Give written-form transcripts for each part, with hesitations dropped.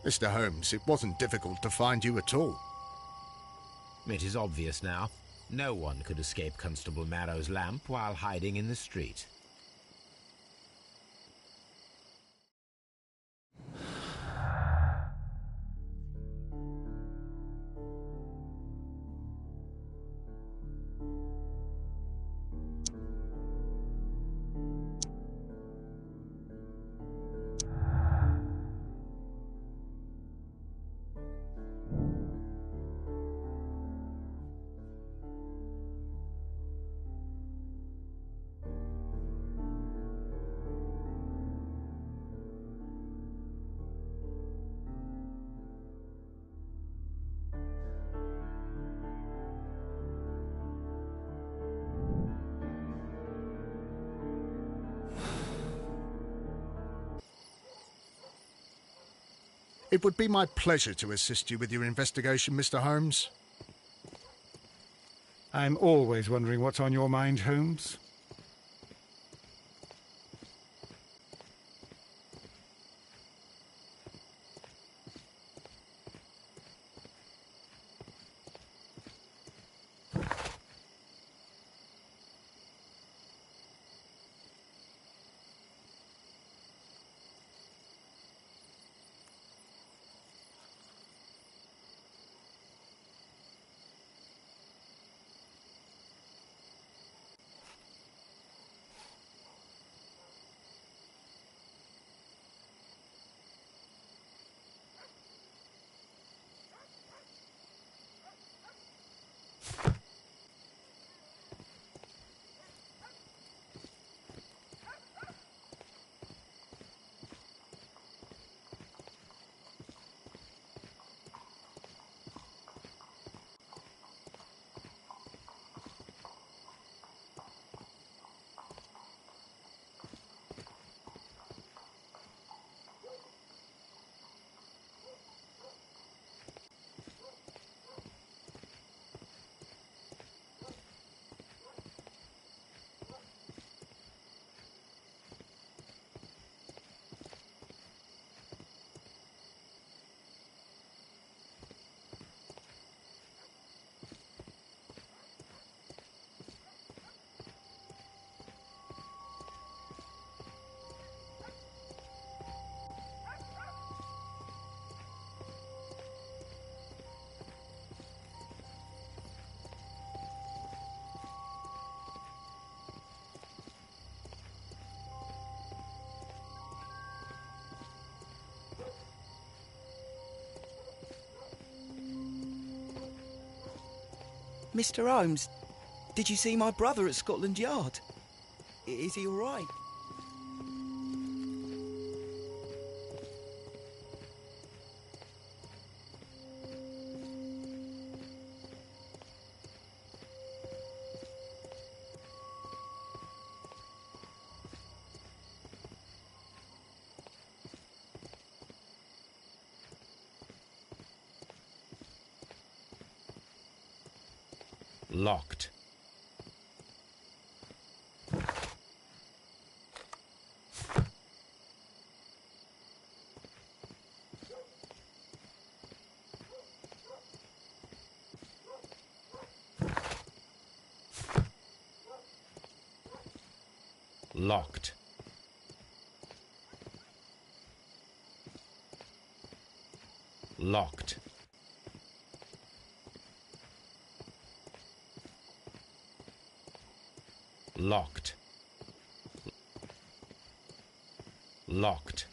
Mr. Holmes, it wasn't difficult to find you at all. It is obvious now. No one could escape Constable Marrow's lamp while hiding in the street. It would be my pleasure to assist you with your investigation, Mr. Holmes. I'm always wondering what's on your mind, Holmes. Mr. Holmes, did you see my brother at Scotland Yard? Is he all right? Locked. Locked. Locked. Locked. Locked.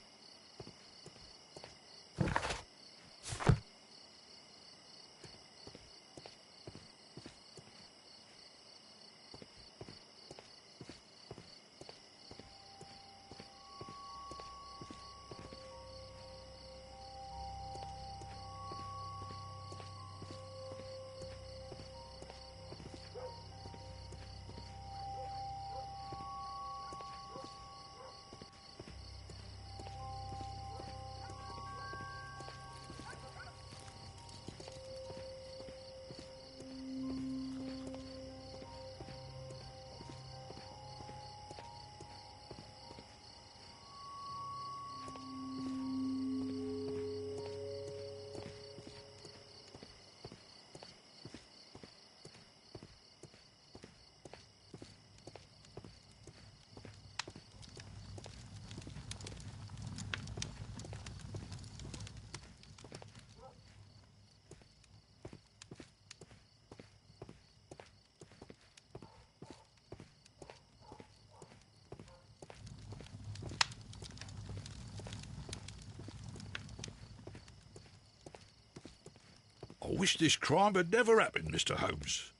I wish this crime had never happened, Mr. Holmes.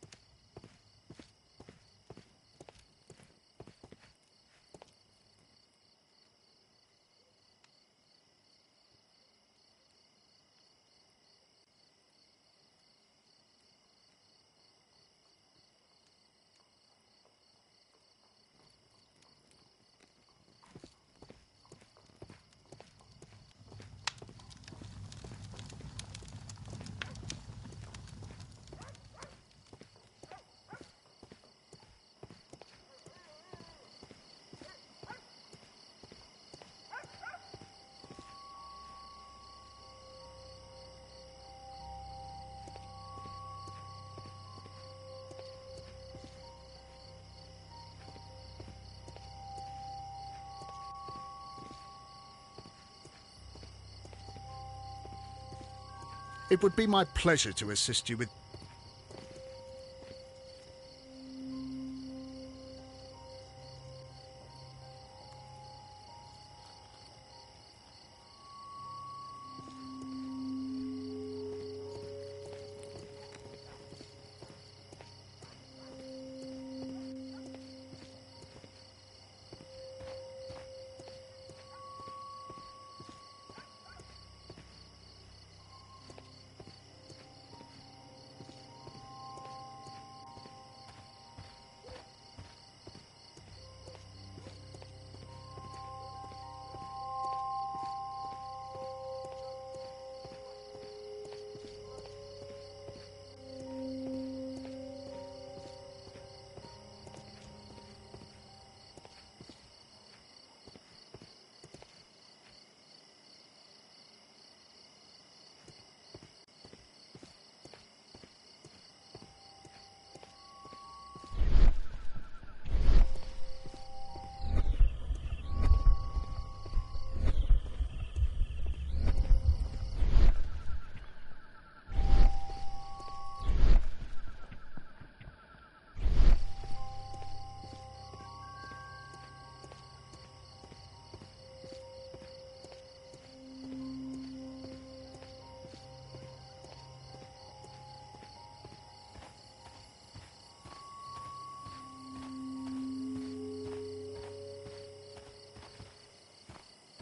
It would be my pleasure to assist you with...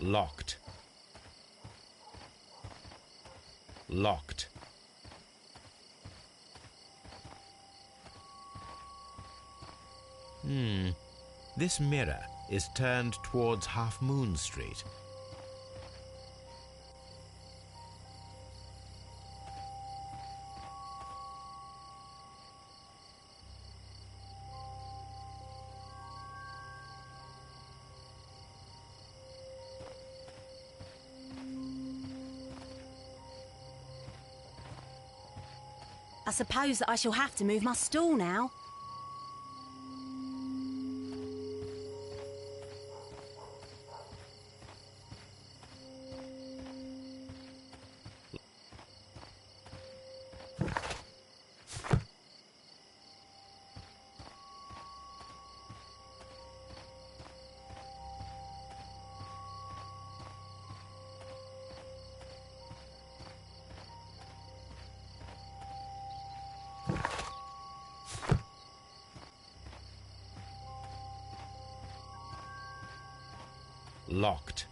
Locked. Locked. This mirror is turned towards Half Moon Street. I suppose that I shall have to move my stool now. Locked.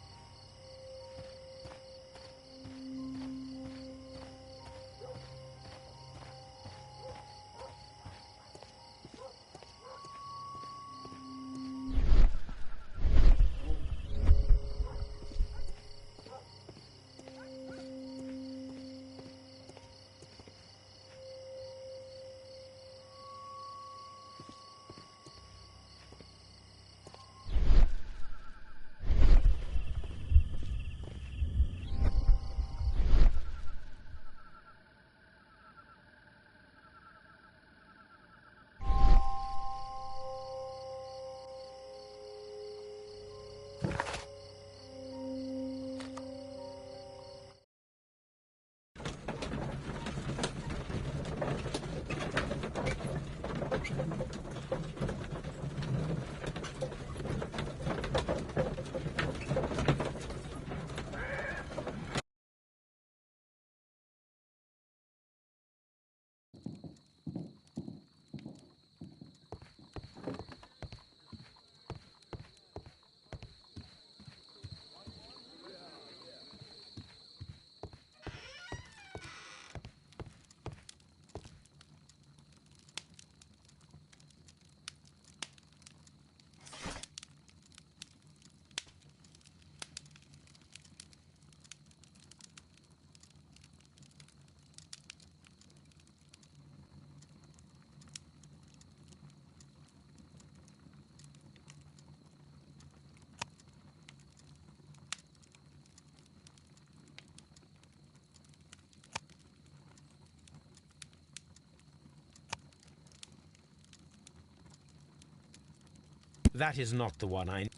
That is not the one I...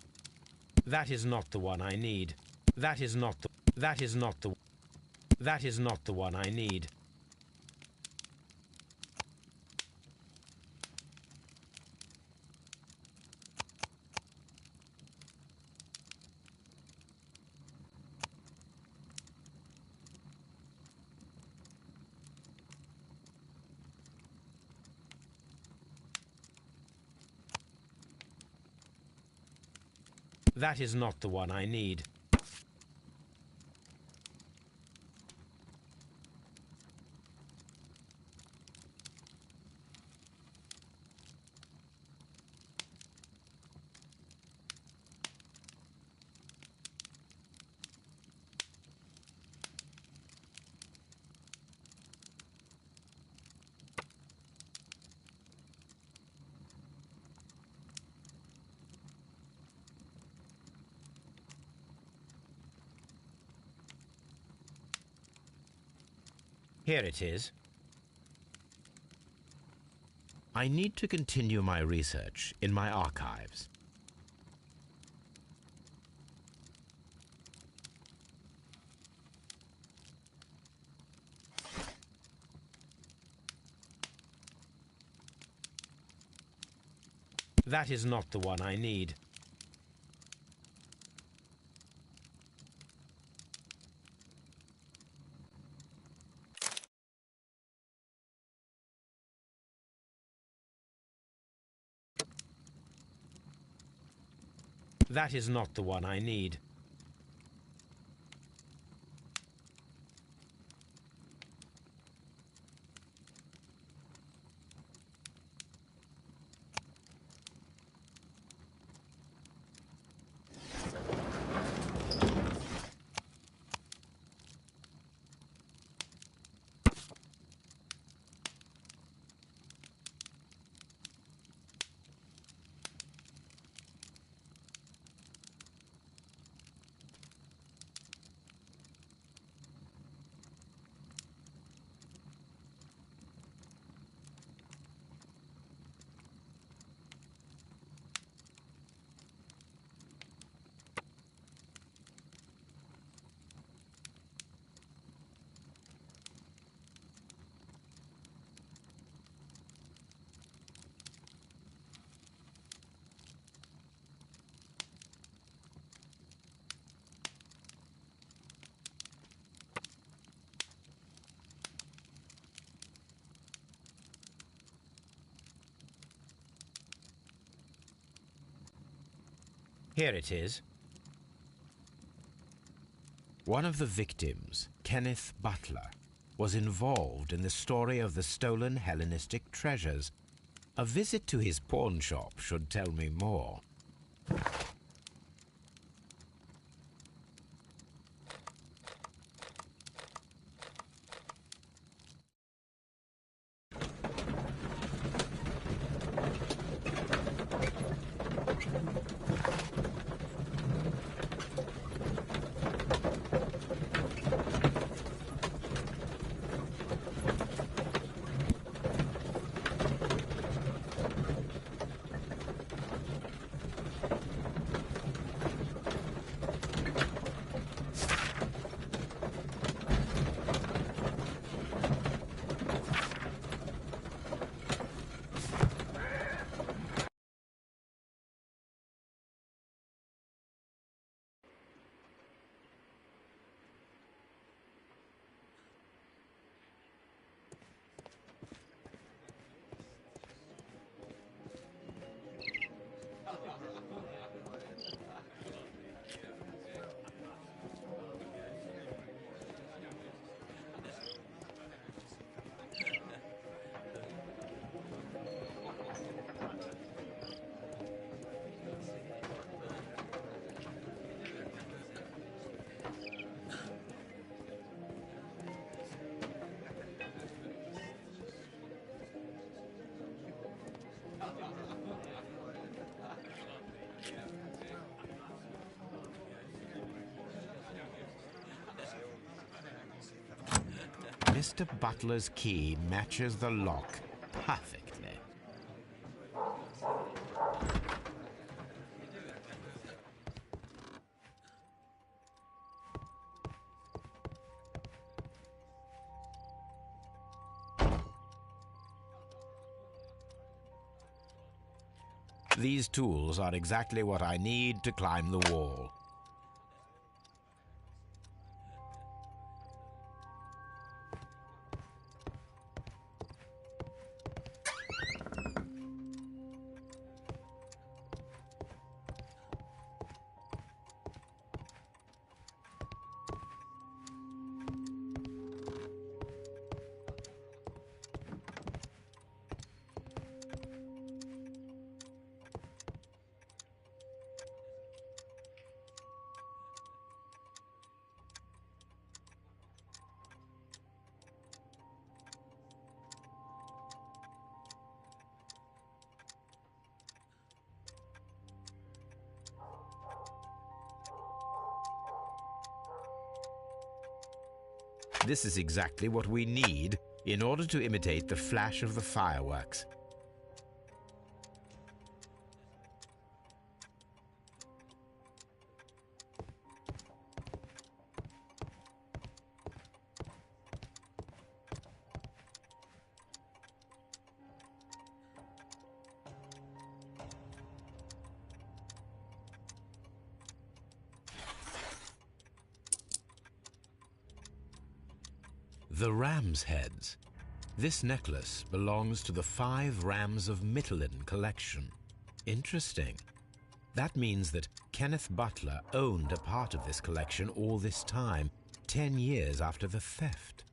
That is not the one I need. That is not the... That is not the... That is not the one I need. That is not the one I need. Here it is. I need to continue my research in my archives. That is not the one I need. That is not the one I need. Here it is. One of the victims, Kenneth Butler, was involved in the story of the stolen Hellenistic treasures. A visit to his pawn shop should tell me more. Mr. Butler's key matches the lock perfectly. These tools are exactly what I need to climb the wall. This is exactly what we need in order to imitate the flash of the fireworks. The ram's heads. This necklace belongs to the 5 Rams of Mittelin collection. Interesting. That means that Kenneth Butler owned a part of this collection all this time, 10 years after the theft.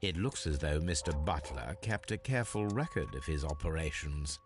It looks as though Mr. Butler kept a careful record of his operations.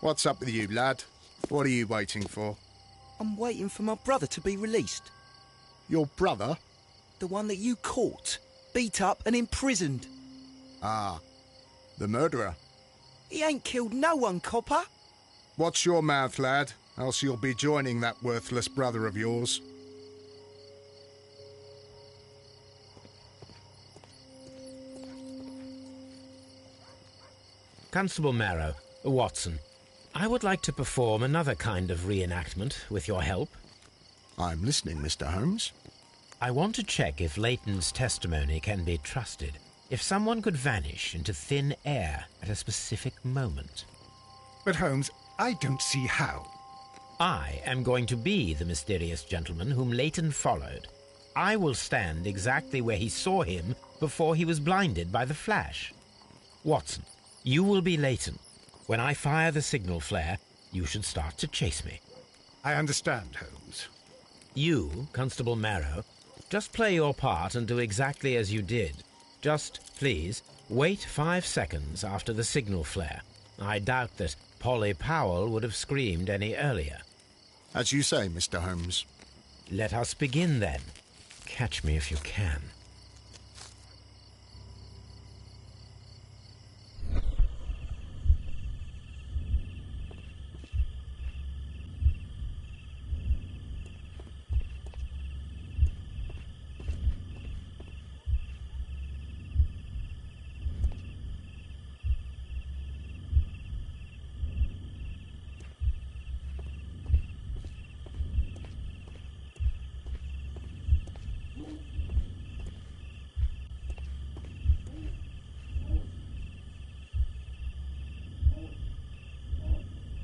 What's up with you, lad? What are you waiting for? I'm waiting for my brother to be released. Your brother? The one that you caught, beat up and imprisoned. Ah, the murderer. He ain't killed no one, copper. Watch your mouth, lad, else you'll be joining that worthless brother of yours. Constable Marrow, Watson, I would like to perform another kind of reenactment with your help. I'm listening, Mr. Holmes. I want to check if Leighton's testimony can be trusted. If someone could vanish into thin air at a specific moment. But Holmes, I don't see how. I am going to be the mysterious gentleman whom Leighton followed. I will stand exactly where he saw him before he was blinded by the flash. Watson, you will be Leighton. When I fire the signal flare, you should start to chase me. I understand, Holmes. You, Constable Marrow, just play your part and do exactly as you did. Just, please, wait 5 seconds after the signal flare. I doubt that Polly Powell would have screamed any earlier. As you say, Mr. Holmes. Let us begin, then. Catch me if you can.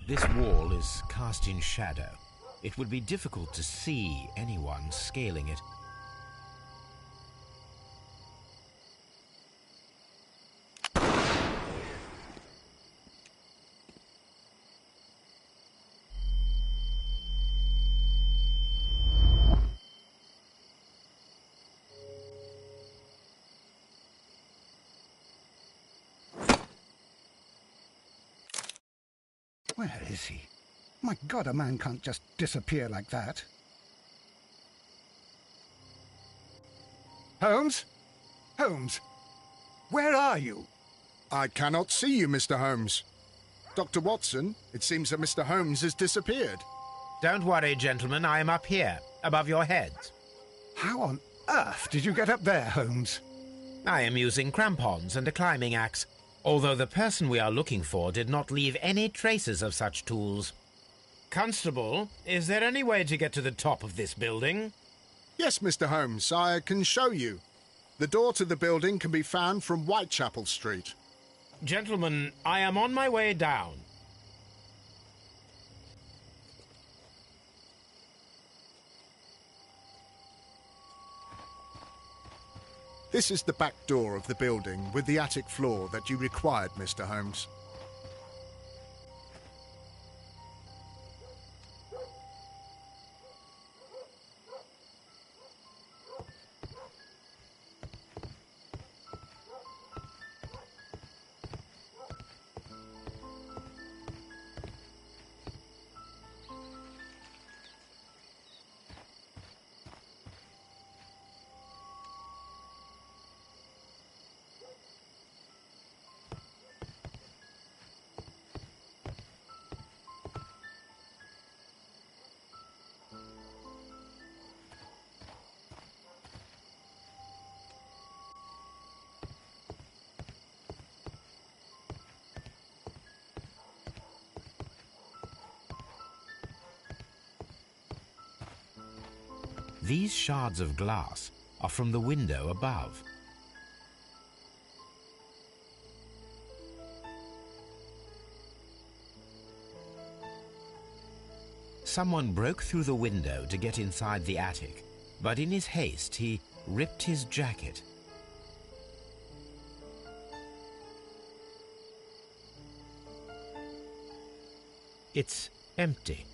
This wall is cast in shadow. It would be difficult to see anyone scaling it. Where is he? My God, a man can't just disappear like that. Holmes? Holmes? Where are you? I cannot see you, Mr. Holmes. Dr. Watson, it seems that Mr. Holmes has disappeared. Don't worry, gentlemen, I am up here, above your heads. How on earth did you get up there, Holmes? I am using crampons and a climbing axe, although the person we are looking for did not leave any traces of such tools. Constable, is there any way to get to the top of this building? Yes, Mr. Holmes, I can show you. The door to the building can be found from Whitechapel Street. Gentlemen, I am on my way down. This is the back door of the building with the attic floor that you required, Mr. Holmes. These shards of glass are from the window above. Someone broke through the window to get inside the attic, but in his haste he ripped his jacket. It's empty.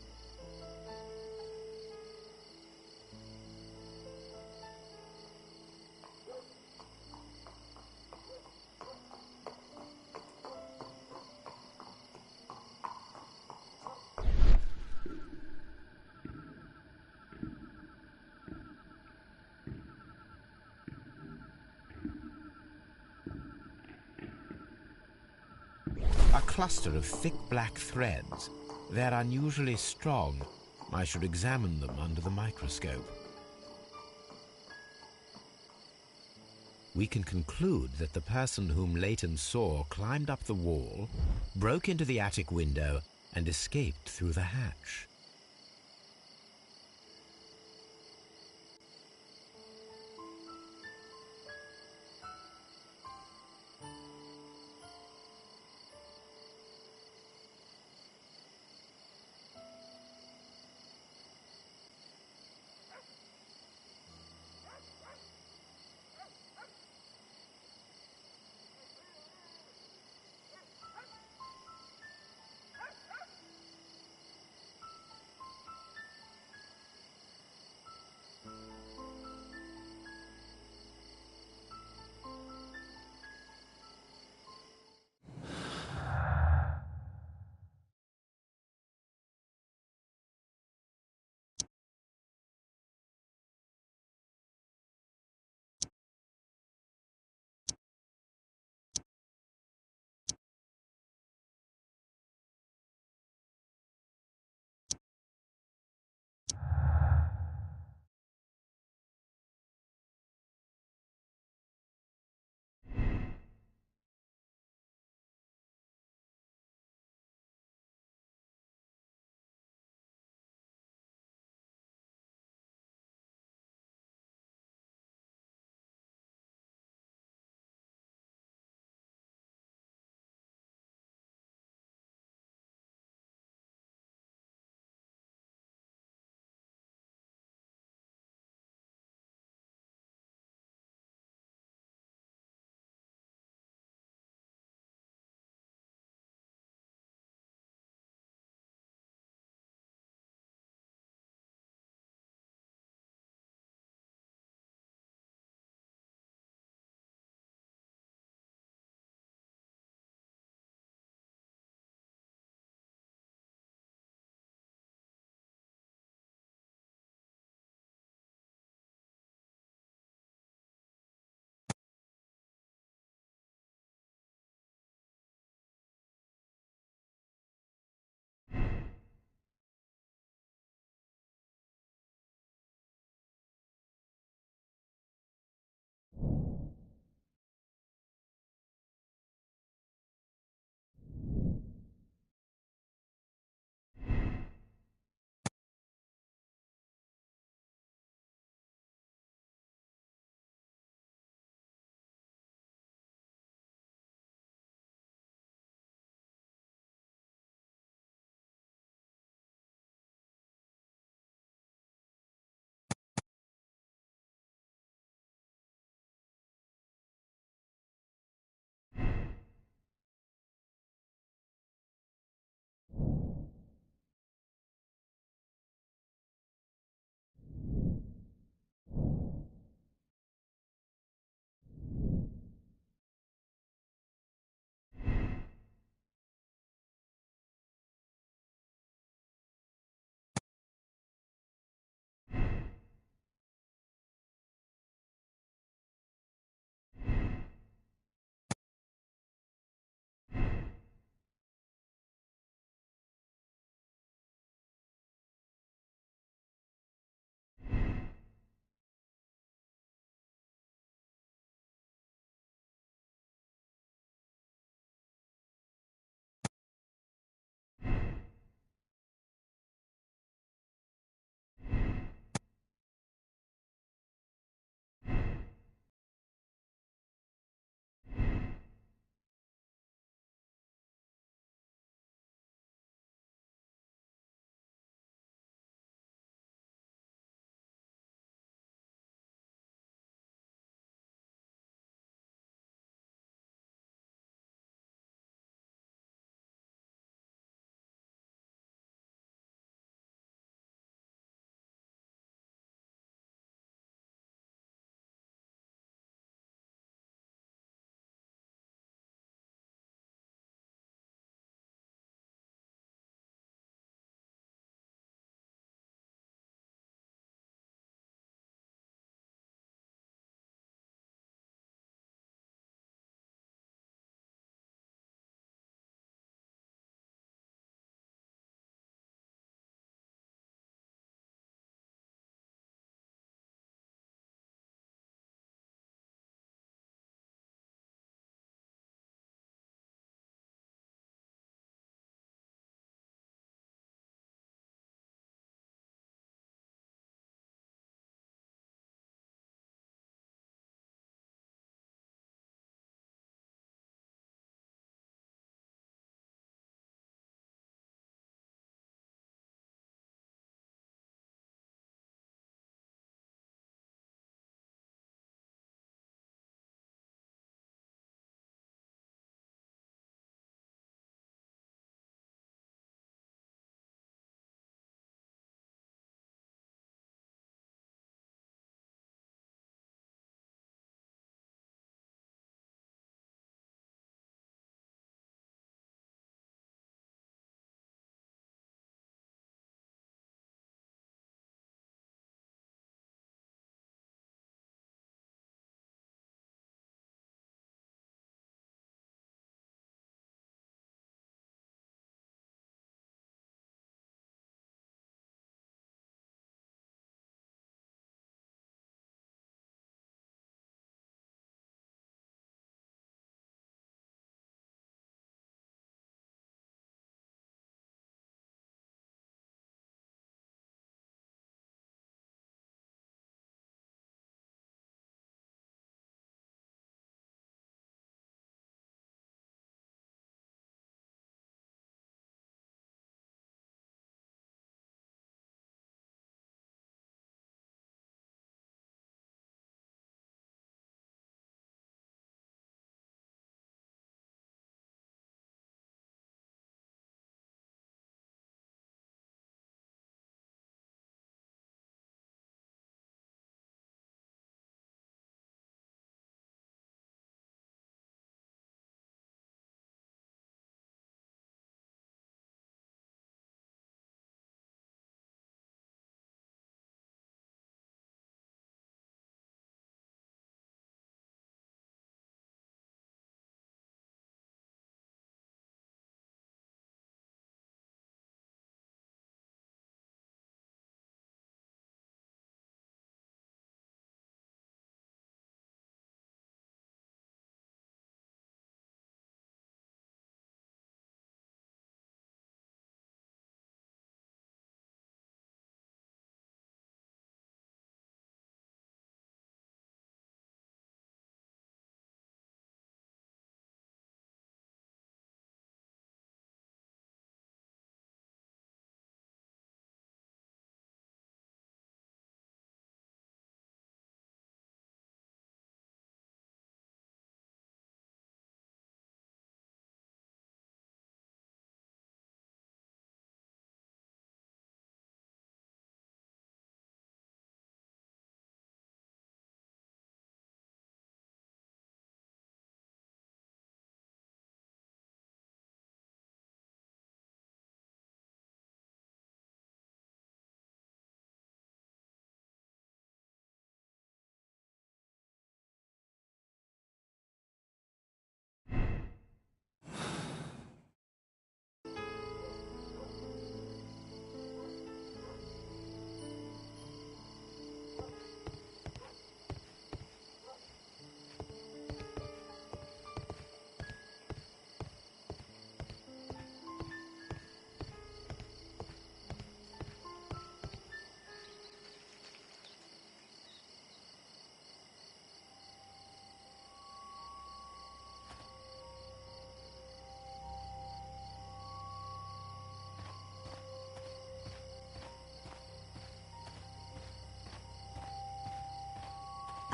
A cluster of thick black threads. They're unusually strong. I should examine them under the microscope. We can conclude that the person whom Leighton saw climbed up the wall, broke into the attic window, and escaped through the hatch.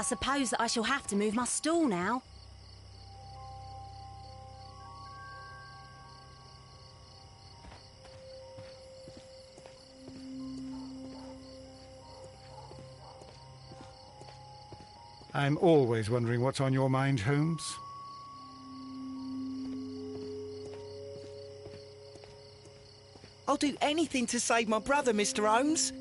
I suppose that I shall have to move my stool now. I'm always wondering what's on your mind, Holmes. I'll do anything to save my brother, Mr. Holmes.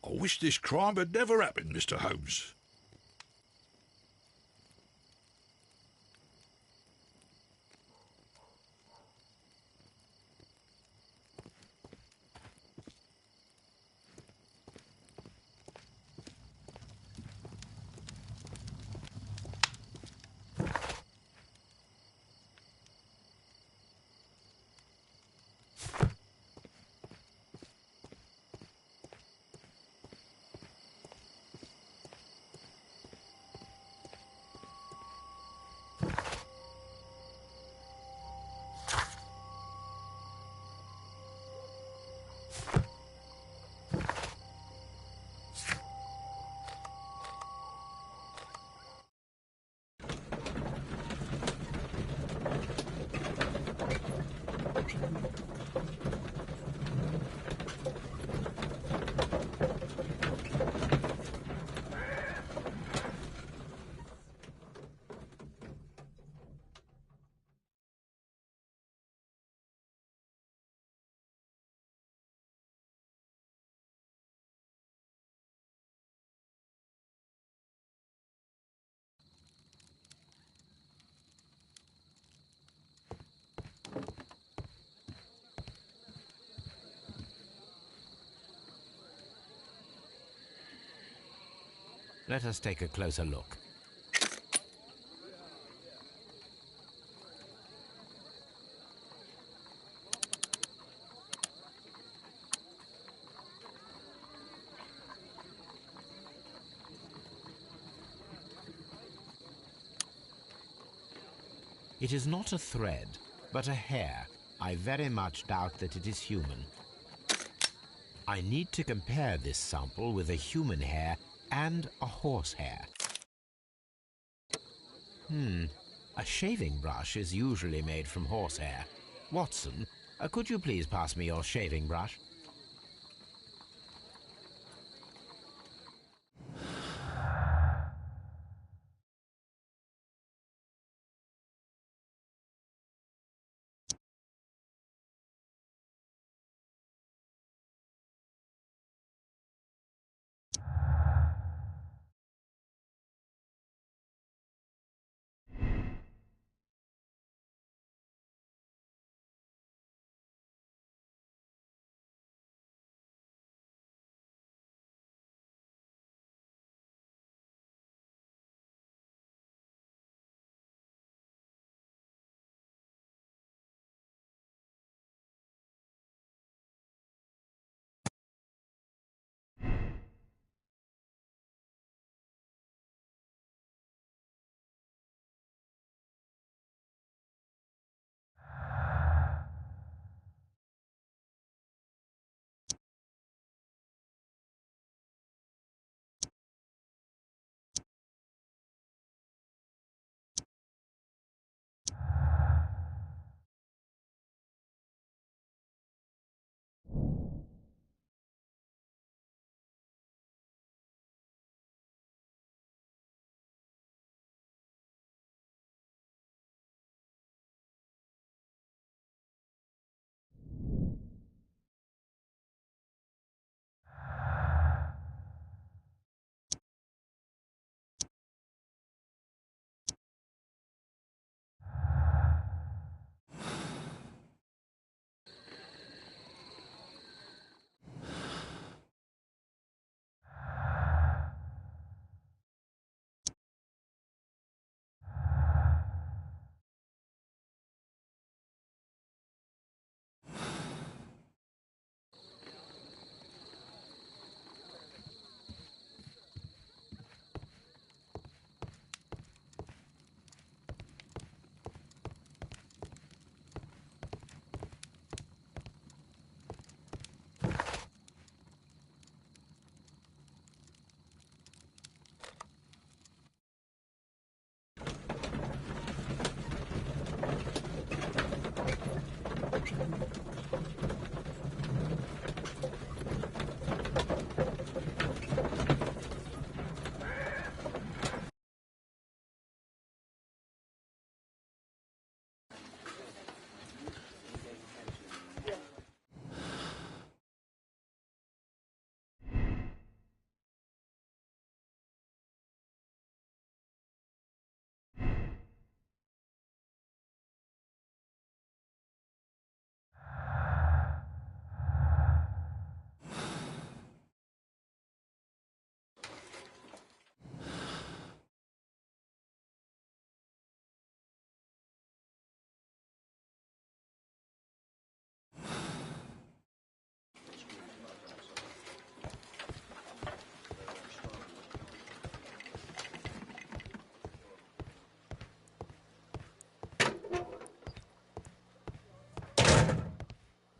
I wish this crime had never happened, Mr. Holmes. Let us take a closer look. It is not a thread, but a hair. I very much doubt that it is human. I need to compare this sample with a human hair and a horse hair. A shaving brush is usually made from horsehair. Watson, could you please pass me your shaving brush?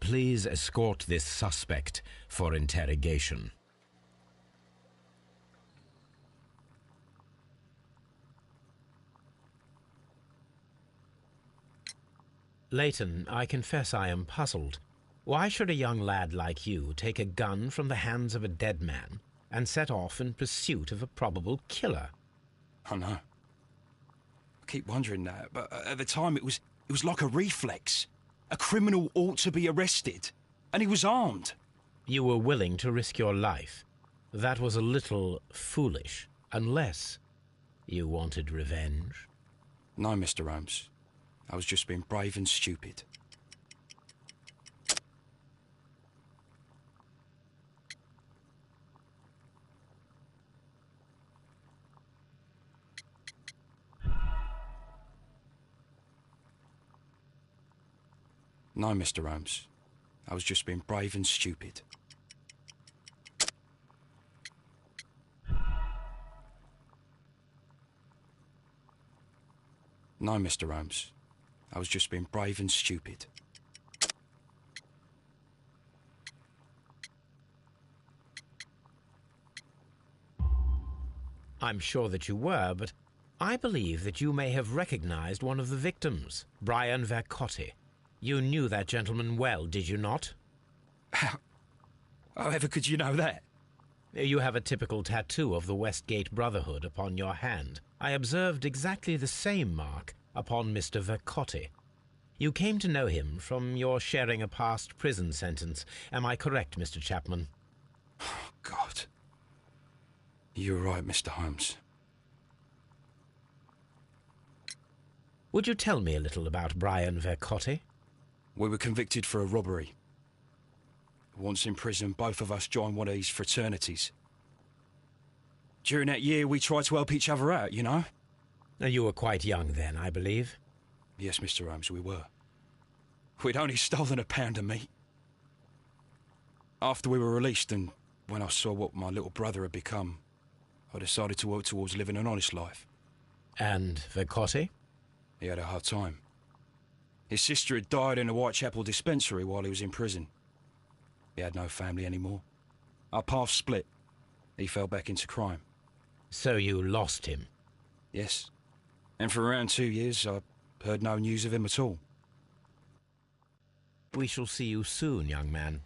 please escort this suspect for interrogation? Leighton, I confess I am puzzled. Why should a young lad like you take a gun from the hands of a dead man and set off in pursuit of a probable killer? I know. I keep wondering that, but at the time it was like a reflex. A criminal ought to be arrested, and he was armed. You were willing to risk your life. That was a little foolish, unless you wanted revenge. No, Mr. Holmes. I was just being brave and stupid. No, Mr. Holmes. I was just being brave and stupid. No, Mr. Holmes. I was just being brave and stupid. I'm sure that you were, but I believe that you may have recognized one of the victims, Brian Vercotti. You knew that gentleman well, did you not? However could you know that? You have a typical tattoo of the Westgate Brotherhood upon your hand. I observed exactly the same mark upon Mr. Vercotti. You came to know him from your sharing a past prison sentence. Am I correct, Mr. Chapman? Oh, God. You're right, Mr. Holmes. Would you tell me a little about Brian Vercotti? We were convicted for a robbery. Once in prison, both of us joined one of these fraternities. During that year, we tried to help each other out, you know? You were quite young then, I believe. Yes, Mr. Holmes, we were. We'd only stolen a pound of meat. After we were released, and when I saw what my little brother had become, I decided to work towards living an honest life. And Vercotti? He had a hard time. His sister had died in a Whitechapel dispensary while he was in prison. He had no family anymore. Our paths split. He fell back into crime. So you lost him? Yes. And for around 2 years, I heard no news of him at all. We shall see you soon, young man.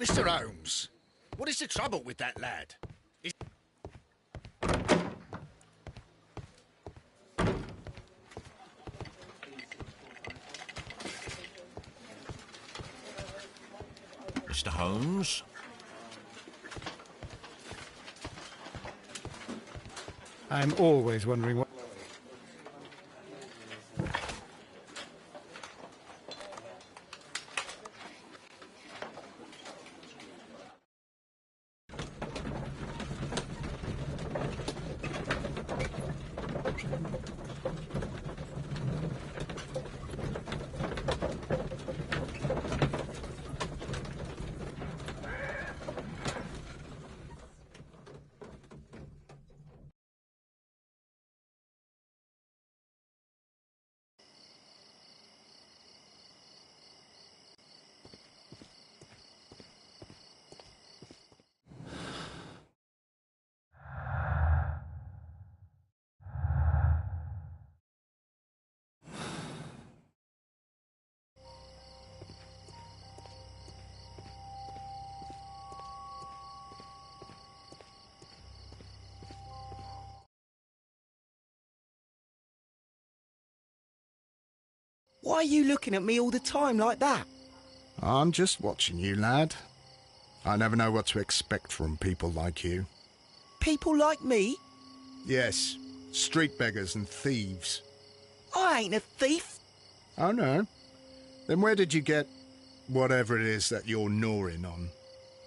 Mr. Holmes, what is the trouble with that lad? Mr. Holmes? I'm always wondering what... Why are you looking at me all the time like that? I'm just watching you, lad. I never know what to expect from people like you. People like me? Yes, street beggars and thieves. I ain't a thief. Oh, no? Then where did you get whatever it is that you're gnawing on?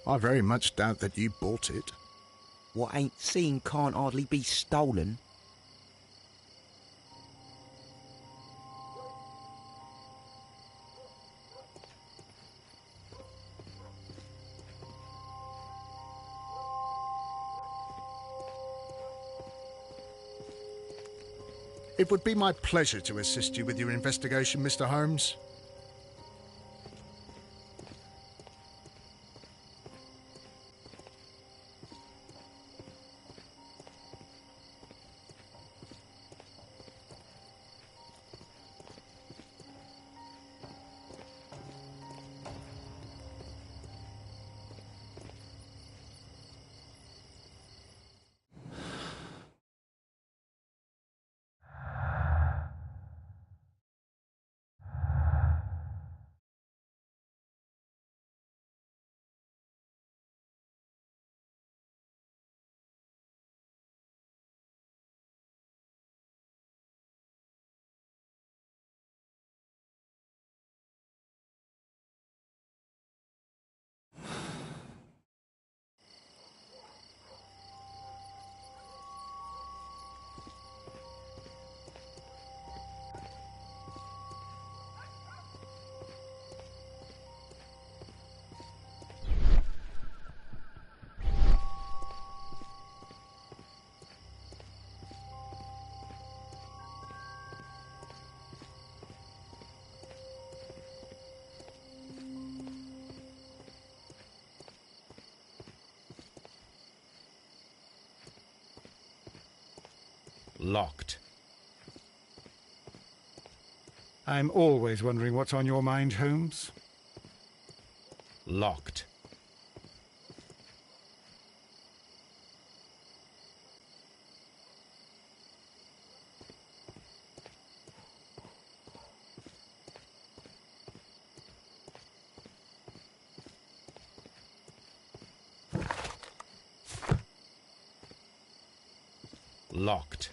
I very much doubt that you bought it. What ain't seen can't hardly be stolen. It would be my pleasure to assist you with your investigation, Mr. Holmes. Locked. I'm always wondering what's on your mind, Holmes. Locked. Locked.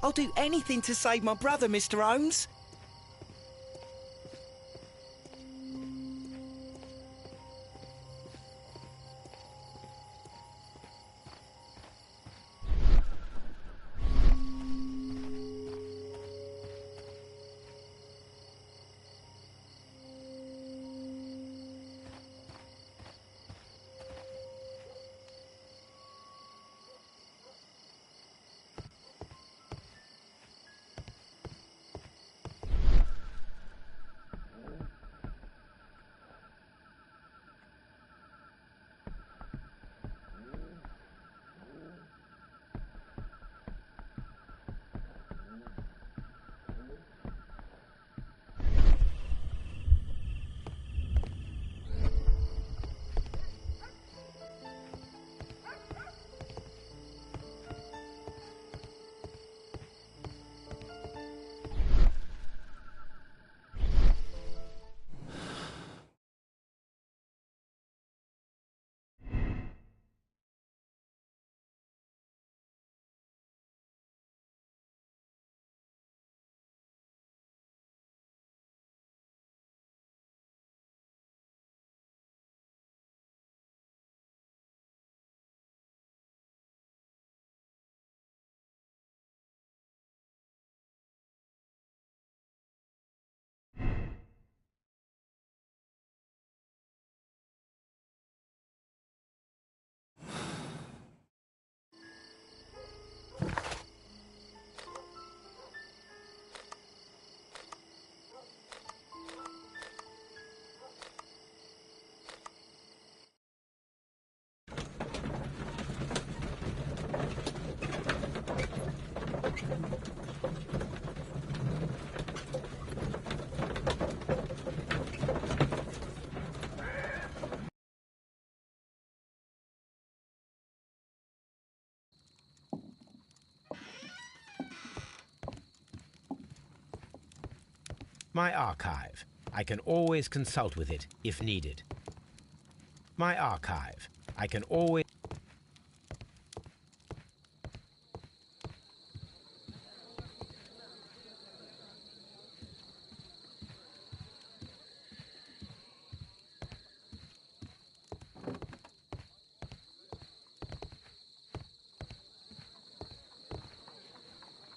I'll do anything to save my brother, Mr. Holmes. My archive. I can always consult with it if needed. My archive. I can always...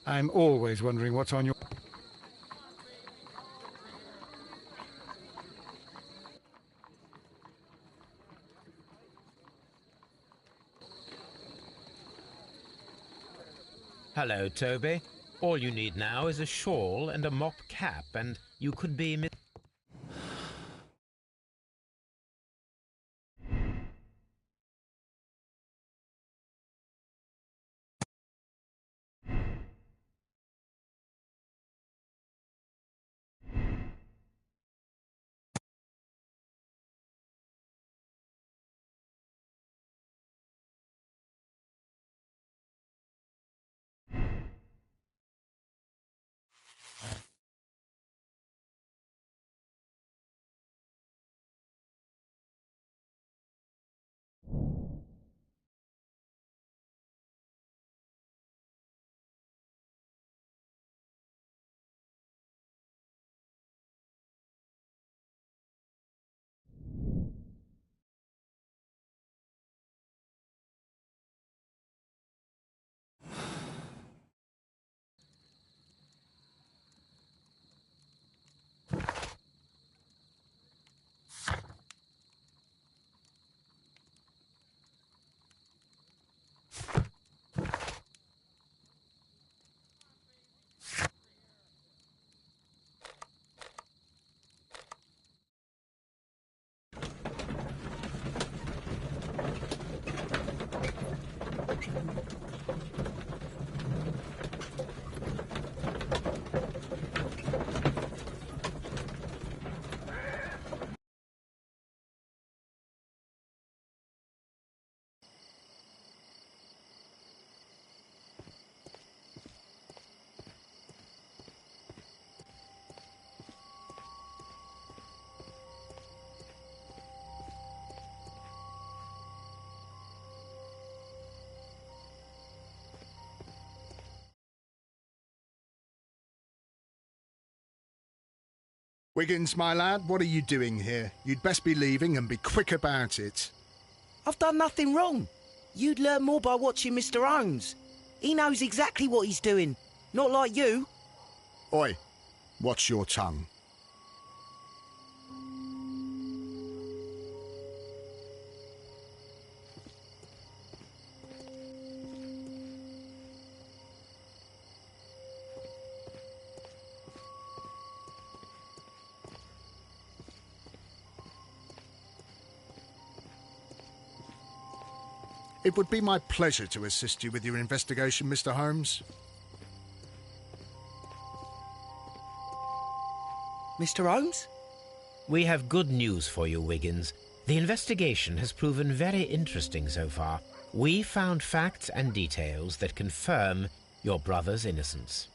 I'm always wondering what's on your... Hello, Toby. All you need now is a shawl and a mop cap, and you could be... Wiggins, my lad, what are you doing here? You'd best be leaving and be quick about it. I've done nothing wrong. You'd learn more by watching Mr. Holmes. He knows exactly what he's doing. Not like you. Oi, watch your tongue. It would be my pleasure to assist you with your investigation, Mr. Holmes. Mr. Holmes? We have good news for you, Wiggins. The investigation has proven very interesting so far. We found facts and details that confirm your brother's innocence.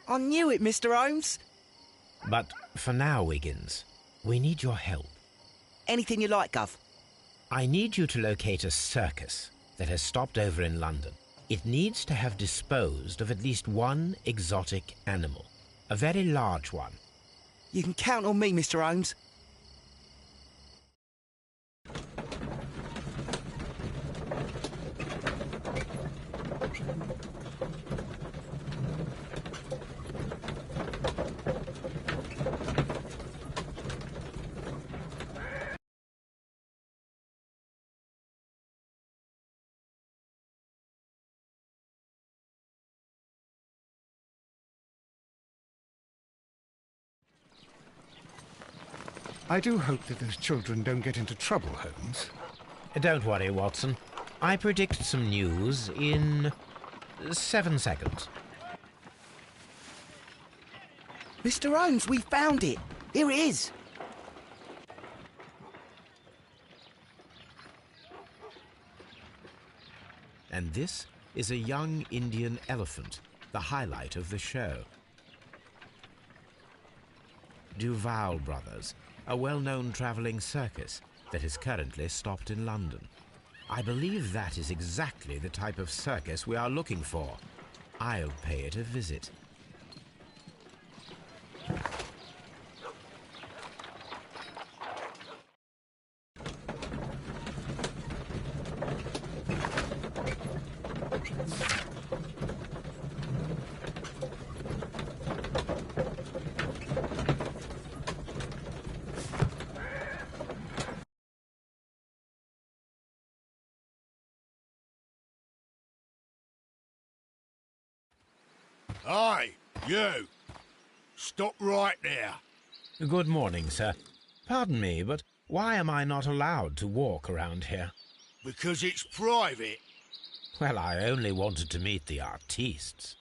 I knew it, Mr. Holmes. But for now, Wiggins, we need your help. Anything you like, Gov. I need you to locate a circus that has stopped over in London. It needs to have disposed of at least one exotic animal, a very large one. You can count on me, Mr. Holmes. I do hope that those children don't get into trouble, Holmes. Don't worry, Watson. I predict some news in 7 seconds. Mr. Holmes, we found it. Here it is. And this is a young Indian elephant, the highlight of the show. Duval Brothers, a well-known travelling circus that is currently stopped in London. I believe that is exactly the type of circus we are looking for. I'll pay it a visit. Hey, you! Stop right there. Good morning, sir. Pardon me, but why am I not allowed to walk around here? Because it's private. Well, I only wanted to meet the artistes.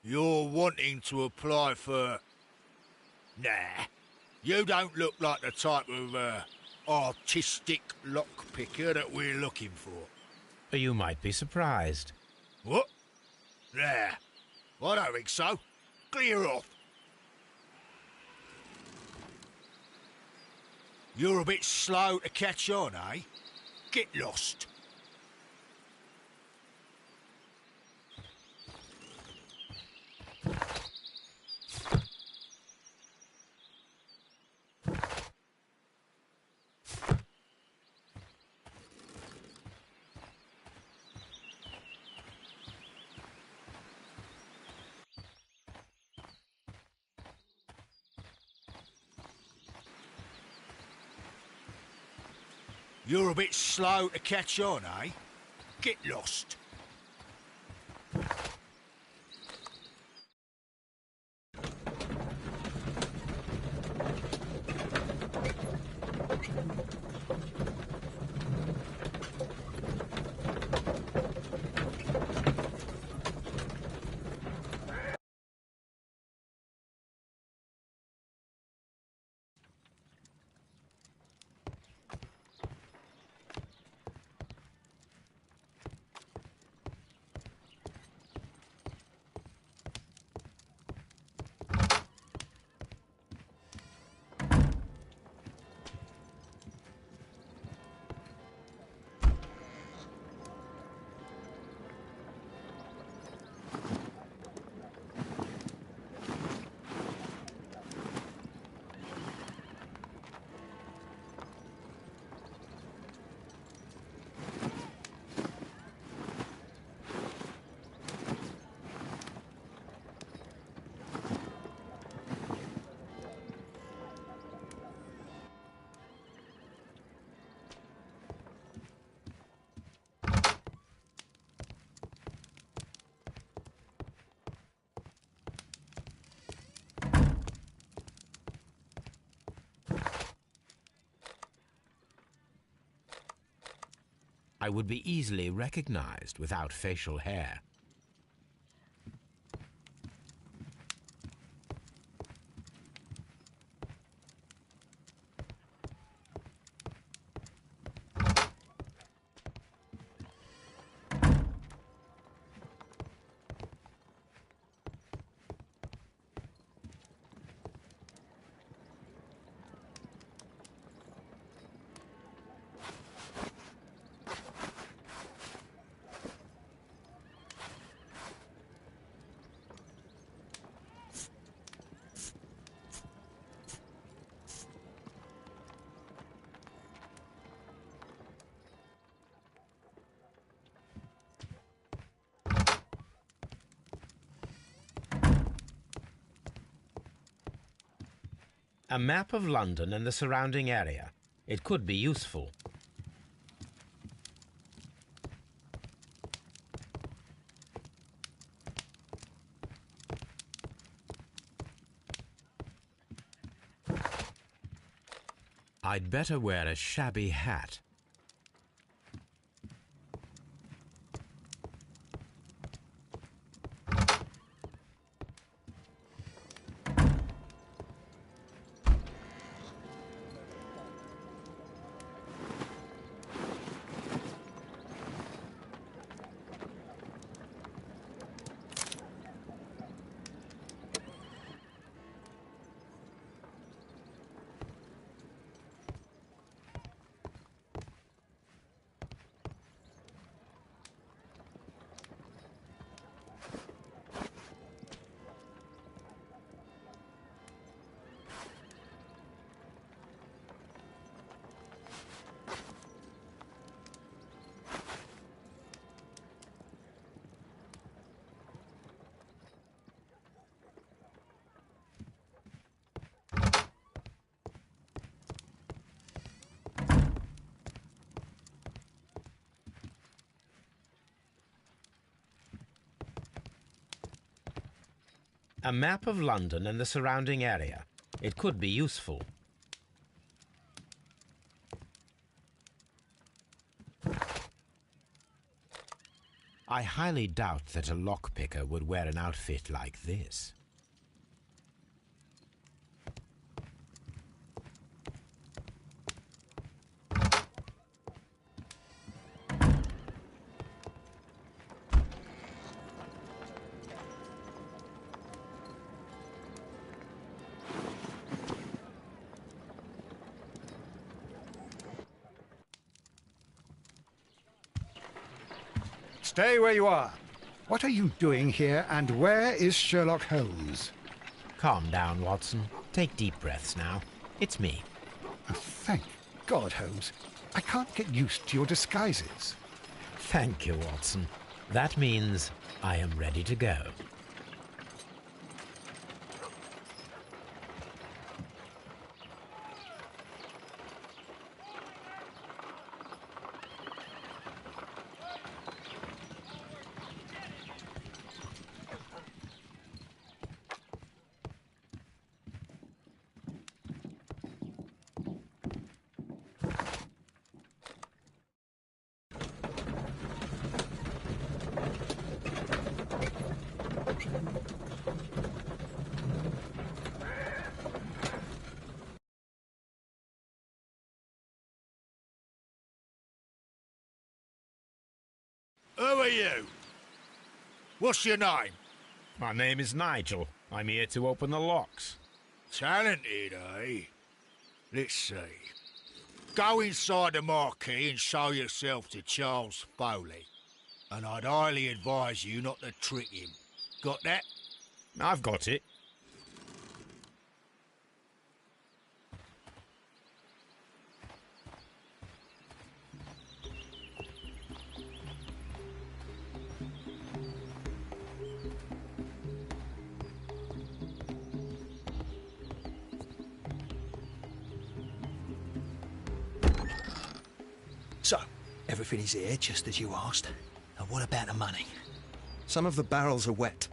You're wanting to apply for... Nah, you don't look like the type of, artistic lockpicker that we're looking for. You might be surprised. What? Nah, I don't think so. Clear off. You're a bit slow to catch on, eh? Get lost. You're a bit slow to catch on, eh? Get lost. I would be easily recognized without facial hair. A map of London and the surrounding area. It could be useful. I'd better wear a shabby hat. A map of London and the surrounding area. It could be useful. I highly doubt that a lockpicker would wear an outfit like this. Stay where you are. What are you doing here, and where is Sherlock Holmes? Calm down, Watson. Take deep breaths now. It's me. Oh, thank God, Holmes. I can't get used to your disguises. Thank you, Watson. That means I am ready to go. Who are you? What's your name? My name is Nigel. I'm here to open the locks. Talented, eh? Let's see. Go inside the marquee and show yourself to Charles Foley. And I'd highly advise you not to trick him. Got that? I've got it. So, everything is here, just as you asked. And what about the money? Some of the barrels are wet.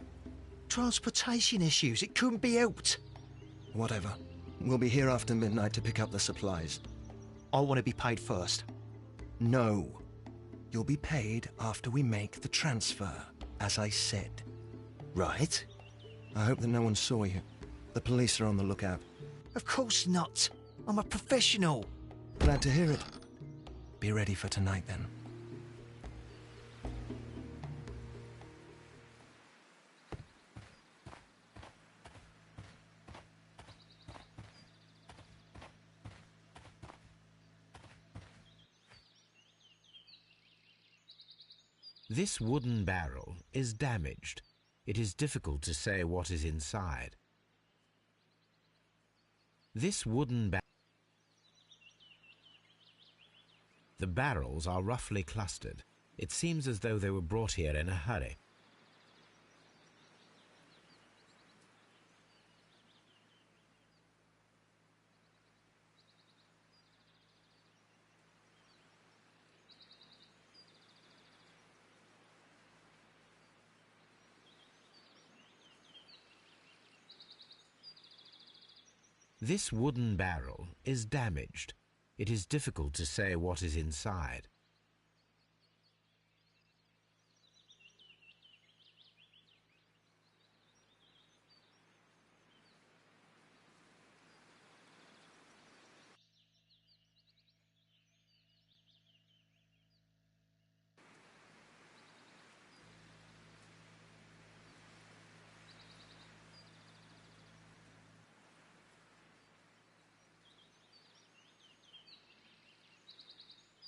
Transportation issues, it couldn't be helped. Whatever. We'll be here after midnight to pick up the supplies. I want to be paid first. No. You'll be paid after we make the transfer, as I said. Right. I hope that no one saw you. The police are on the lookout. Of course not. I'm a professional. Glad to hear it. Be ready for tonight, then. This wooden barrel is damaged. It is difficult to say what is inside. This wooden barrel. The barrels are roughly clustered. It seems as though they were brought here in a hurry. This wooden barrel is damaged. It is difficult to say what is inside.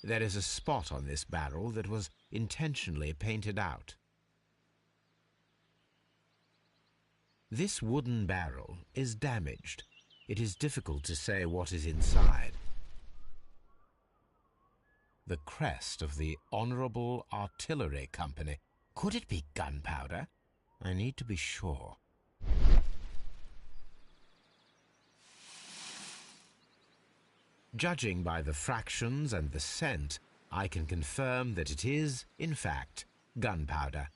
There is a spot on this barrel that was intentionally painted out. This wooden barrel is damaged. It is difficult to say what is inside. The crest of the Honourable Artillery Company. Could it be gunpowder? I need to be sure. Judging by the fractions and the scent, I can confirm that it is, in fact, gunpowder.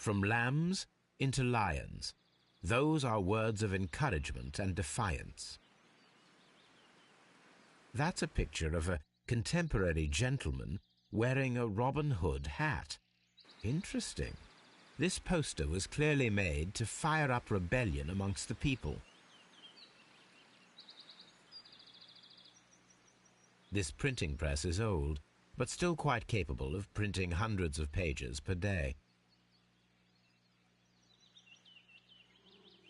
From lambs into lions. Those are words of encouragement and defiance. That's a picture of a contemporary gentleman wearing a Robin Hood hat. Interesting. This poster was clearly made to fire up rebellion amongst the people. This printing press is old, but still quite capable of printing hundreds of pages per day.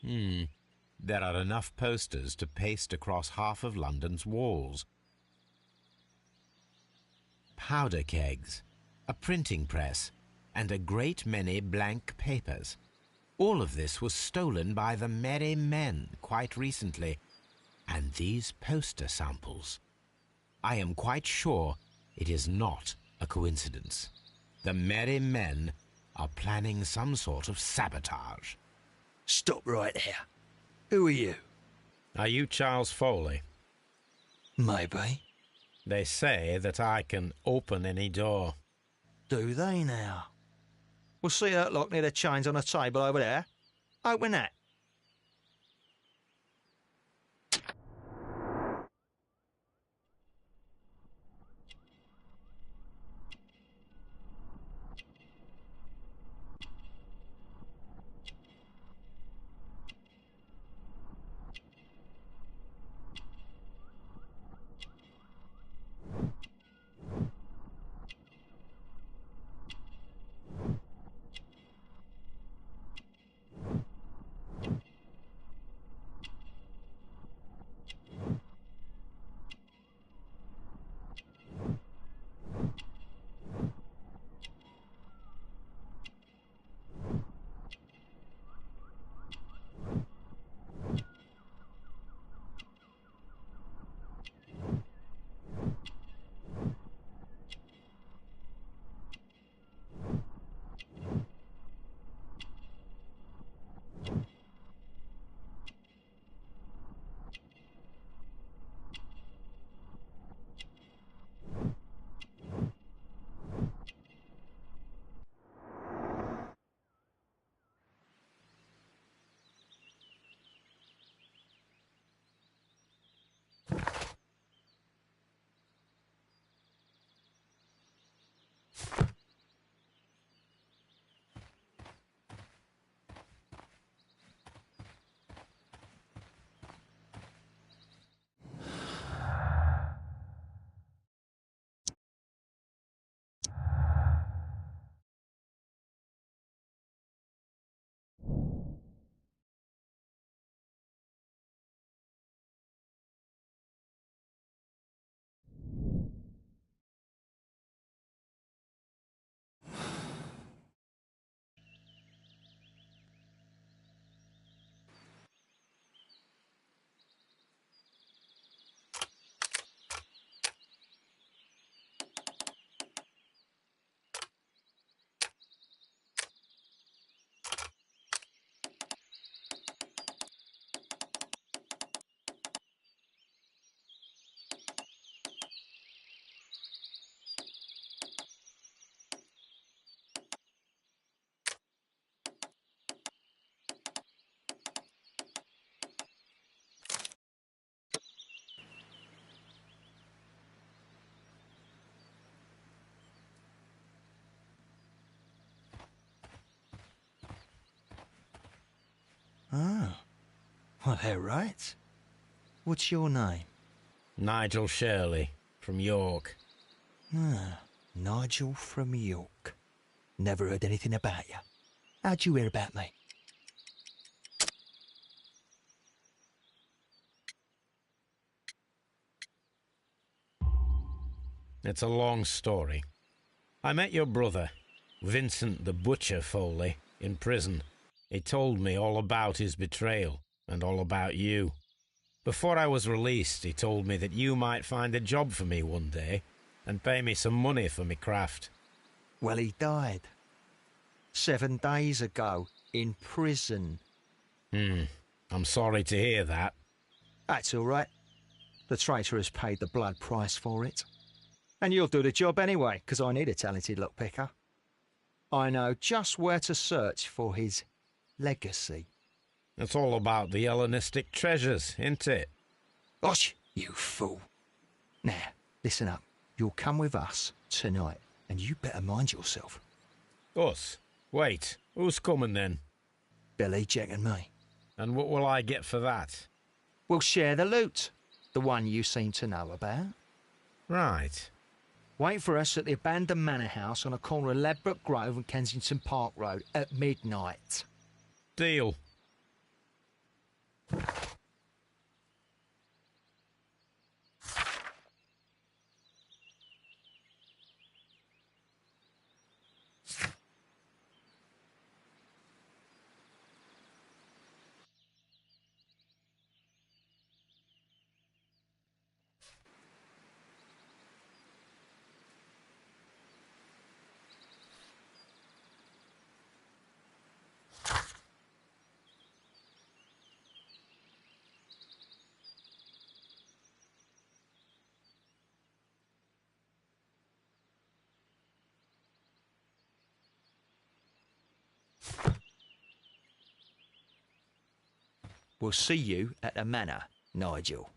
There are enough posters to paste across half of London's walls. Powder kegs, a printing press, and a great many blank papers. All of this was stolen by the Merry Men quite recently. And these poster samples. I am quite sure it is not a coincidence. The Merry Men are planning some sort of sabotage. Stop right there. Who are you? Are you Charles Foley? Maybe. They say that I can open any door. Do they now? We'll see that lock near the chains on the table over there. Open that. Oh. Well, they're right. What's your name? Nigel Shirley, from York. Ah, Nigel from York. Never heard anything about you. How'd you hear about me? It's a long story. I met your brother, Vincent the Butcher Foley, in prison. He told me all about his betrayal and all about you. Before I was released, he told me that you might find a job for me one day and pay me some money for me craft. Well, he died. 7 days ago, in prison. I'm sorry to hear that. That's all right. The traitor has paid the blood price for it. And you'll do the job anyway, because I need a talented lockpicker. I know just where to search for his legacy. It's all about the Hellenistic treasures, isn't it? Osh, you fool. Now, listen up. You'll come with us tonight, and you better mind yourself. Us? Wait, who's coming then? Billy, Jack and me. And what will I get for that? We'll share the loot. The one you seem to know about. Right. Wait for us at the abandoned manor house on the corner of Ladbroke Grove and Kensington Park Road at midnight. Deal. We'll see you at the manor, Nigel.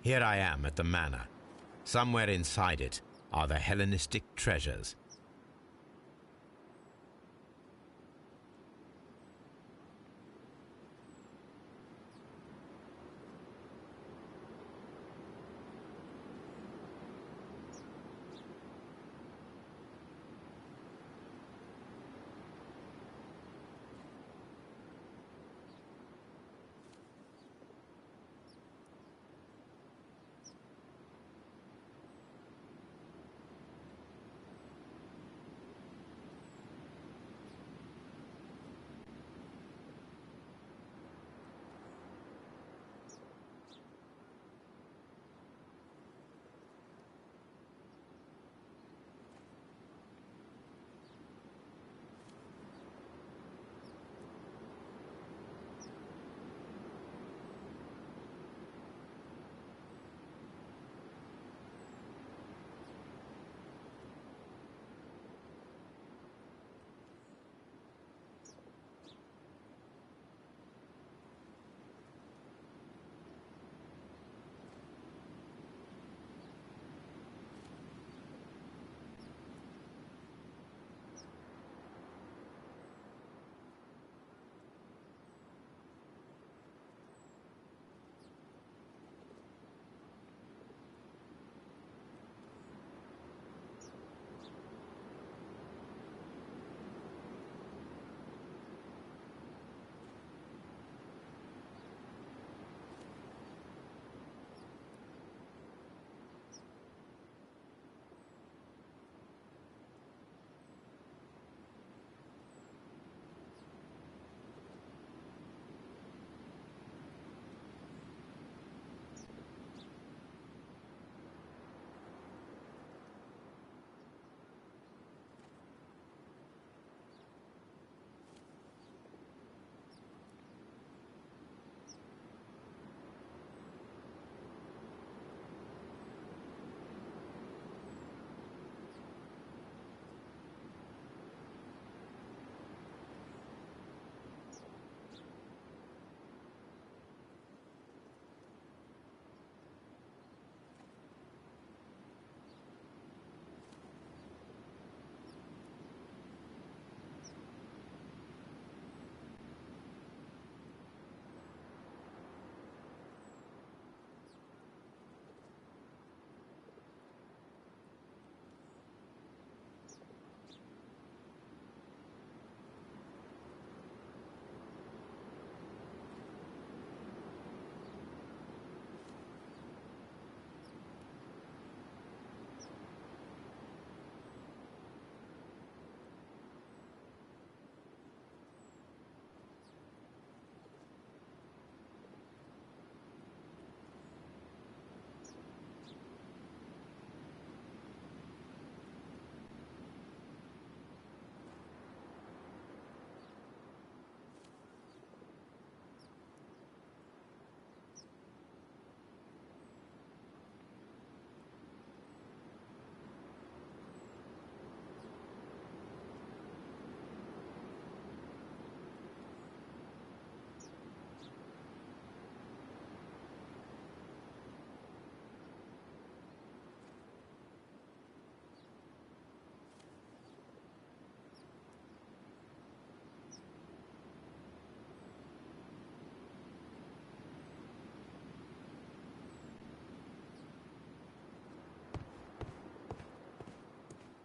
Here I am at the manor. Somewhere inside it are the Hellenistic treasures.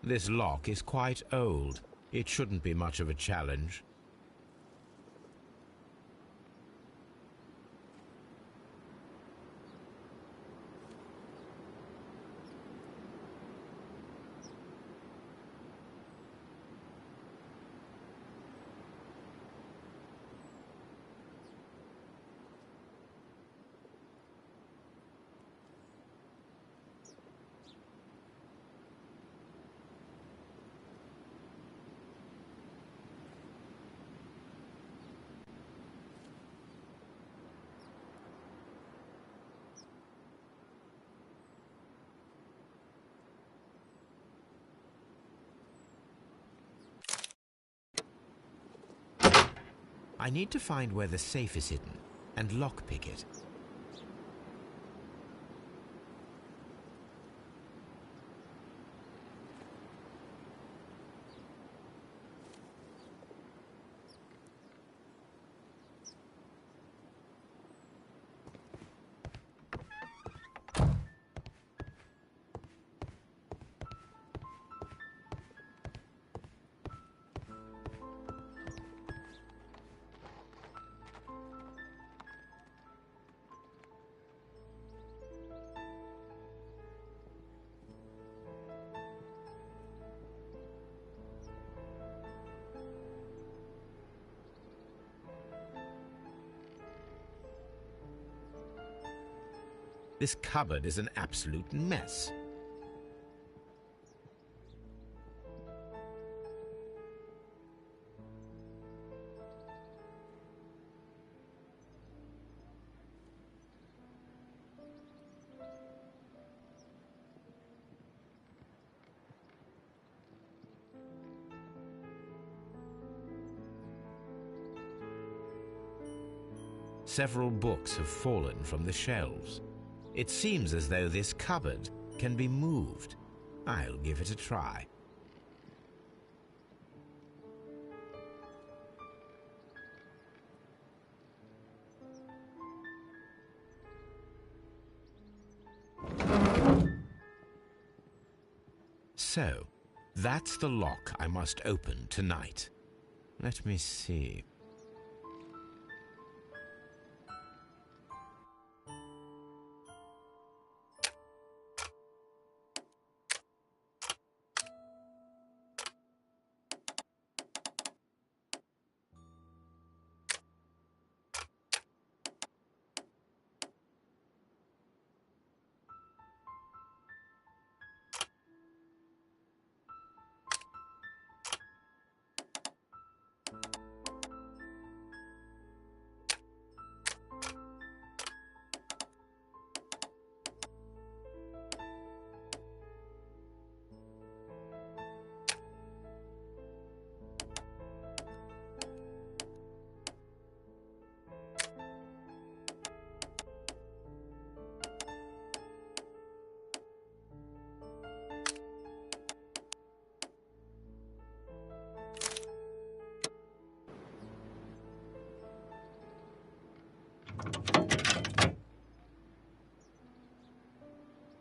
This lock is quite old. It shouldn't be much of a challenge. I need to find where the safe is hidden and lockpick it. This cupboard is an absolute mess. Several books have fallen from the shelves. It seems as though this cupboard can be moved. I'll give it a try. So, that's the lock I must open tonight. Let me see.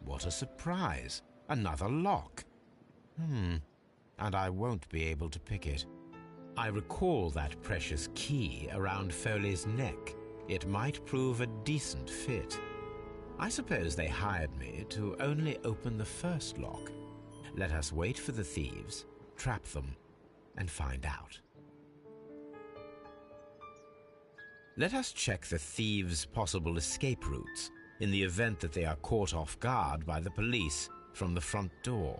What a surprise! Another lock. And I won't be able to pick it. I recall that precious key around Foley's neck. It might prove a decent fit. I suppose they hired me to only open the first lock. Let us wait for the thieves, trap them, and find out. Let us check the thieves' possible escape routes in the event that they are caught off guard by the police from the front door.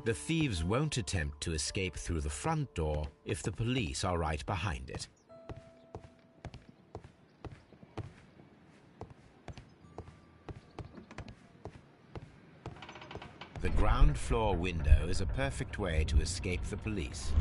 The thieves won't attempt to escape through the front door if the police are right behind it. The ground floor window is a perfect way to escape the police.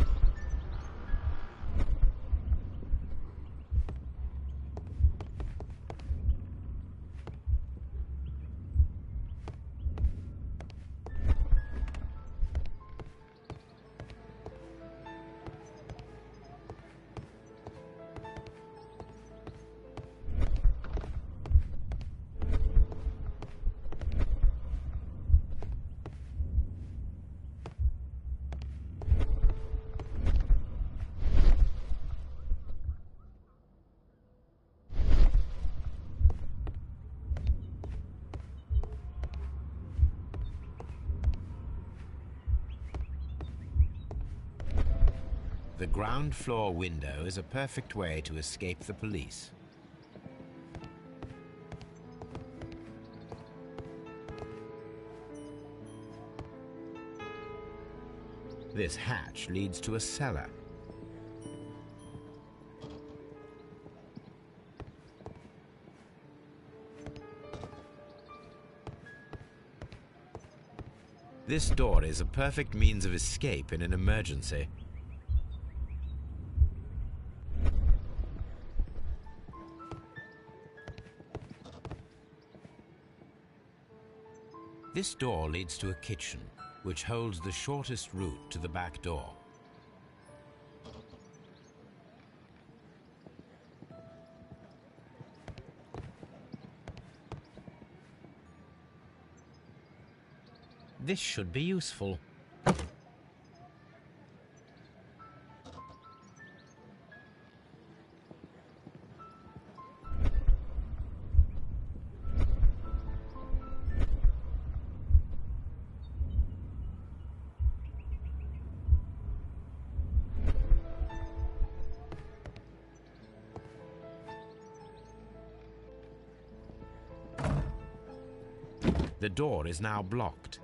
The ground floor window is a perfect way to escape the police. This hatch leads to a cellar. This door is a perfect means of escape in an emergency. This door leads to a kitchen, which holds the shortest route to the back door. This should be useful. The door is now blocked.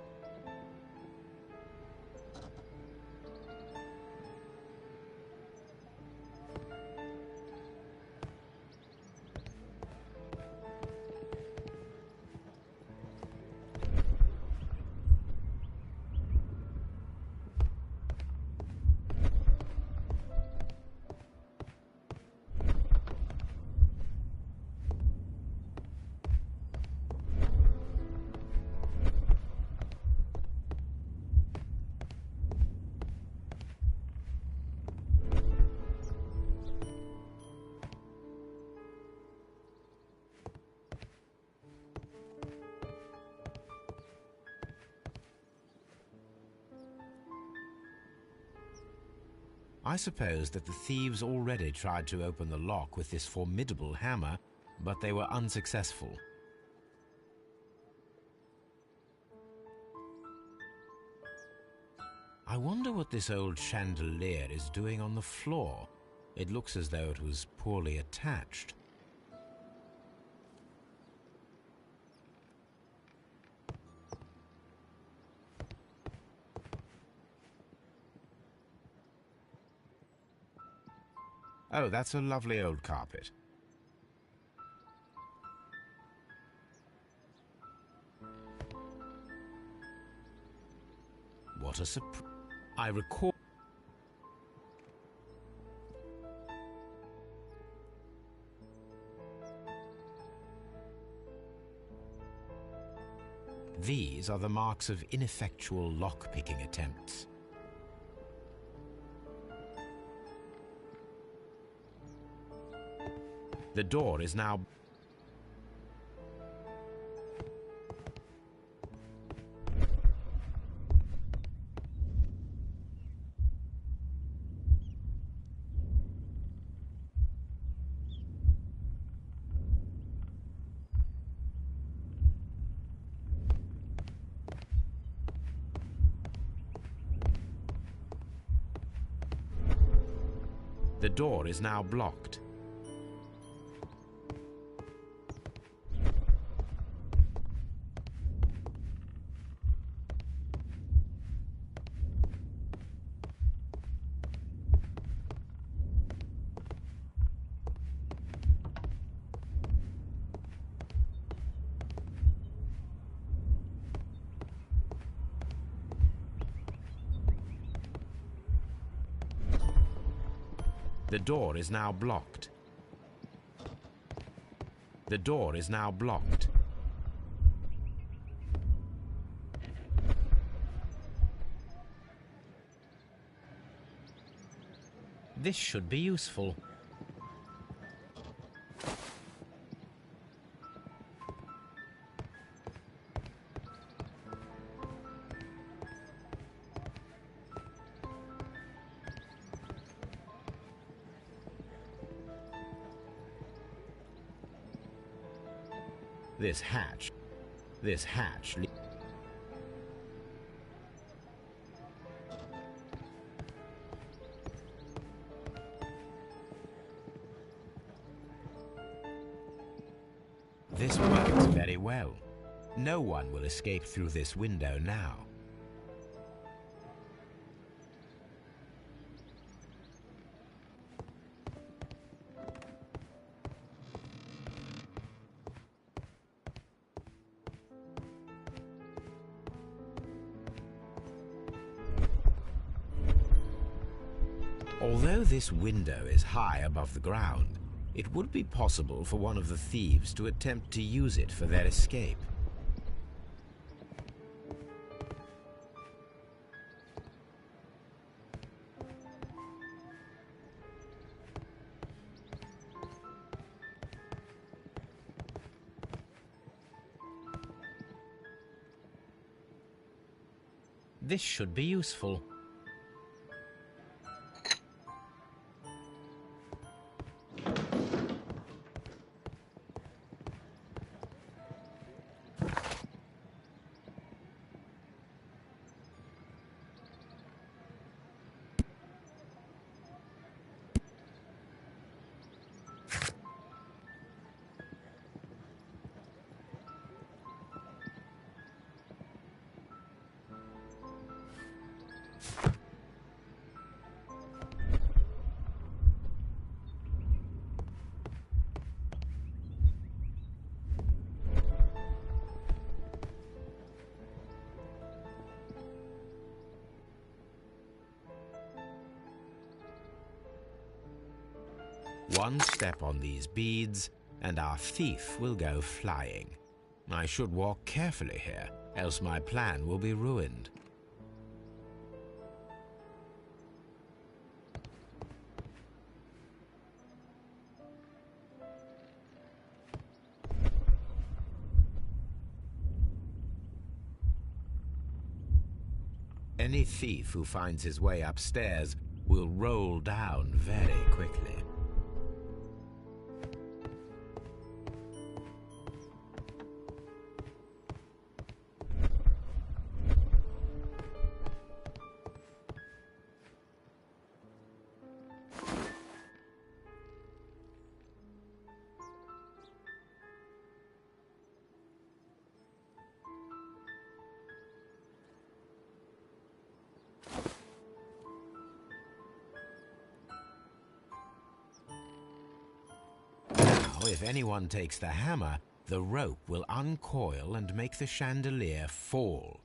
I suppose that the thieves already tried to open the lock with this formidable hammer, but they were unsuccessful. I wonder what this old chandelier is doing on the floor. It looks as though it was poorly attached. Oh, that's a lovely old carpet. What a surprise. I recall... These are the marks of ineffectual lock-picking attempts. The door is now... The door is now blocked. The door is now blocked. The door is now blocked. This should be useful. This hatch. This works very well. No one will escape through this window now. Although this window is high above the ground, it would be possible for one of the thieves to attempt to use it for their escape. This should be useful. One step on these beads, and our thief will go flying. I should walk carefully here, else my plan will be ruined. Any thief who finds his way upstairs will roll down very quickly. If anyone takes the hammer, the rope will uncoil and make the chandelier fall.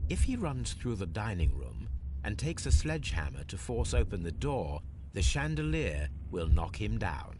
If he runs through the dining room and takes a sledgehammer to force open the door, the chandelier will knock him down.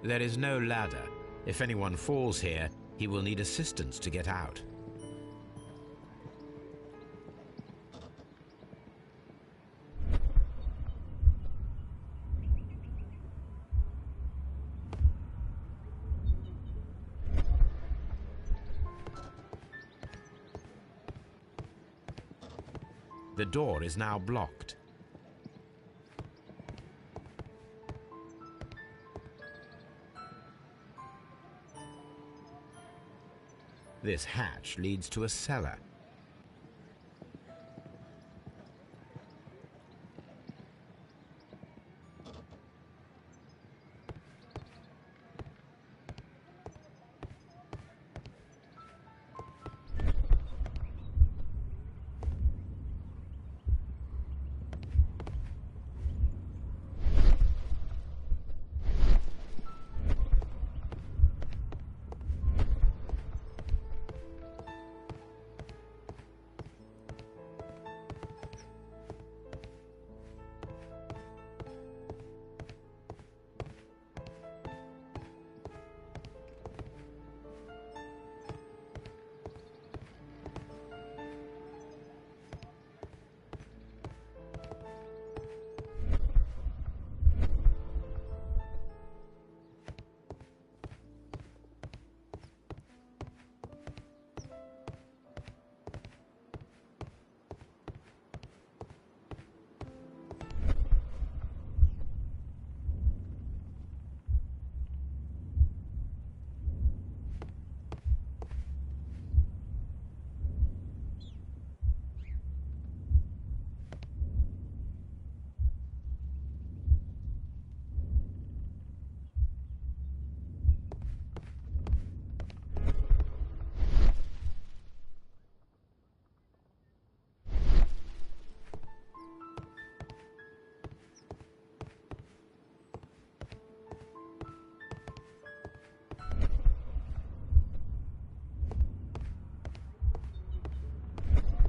There is no ladder. If anyone falls here, he will need assistance to get out. The door is now blocked. This hatch leads to a cellar.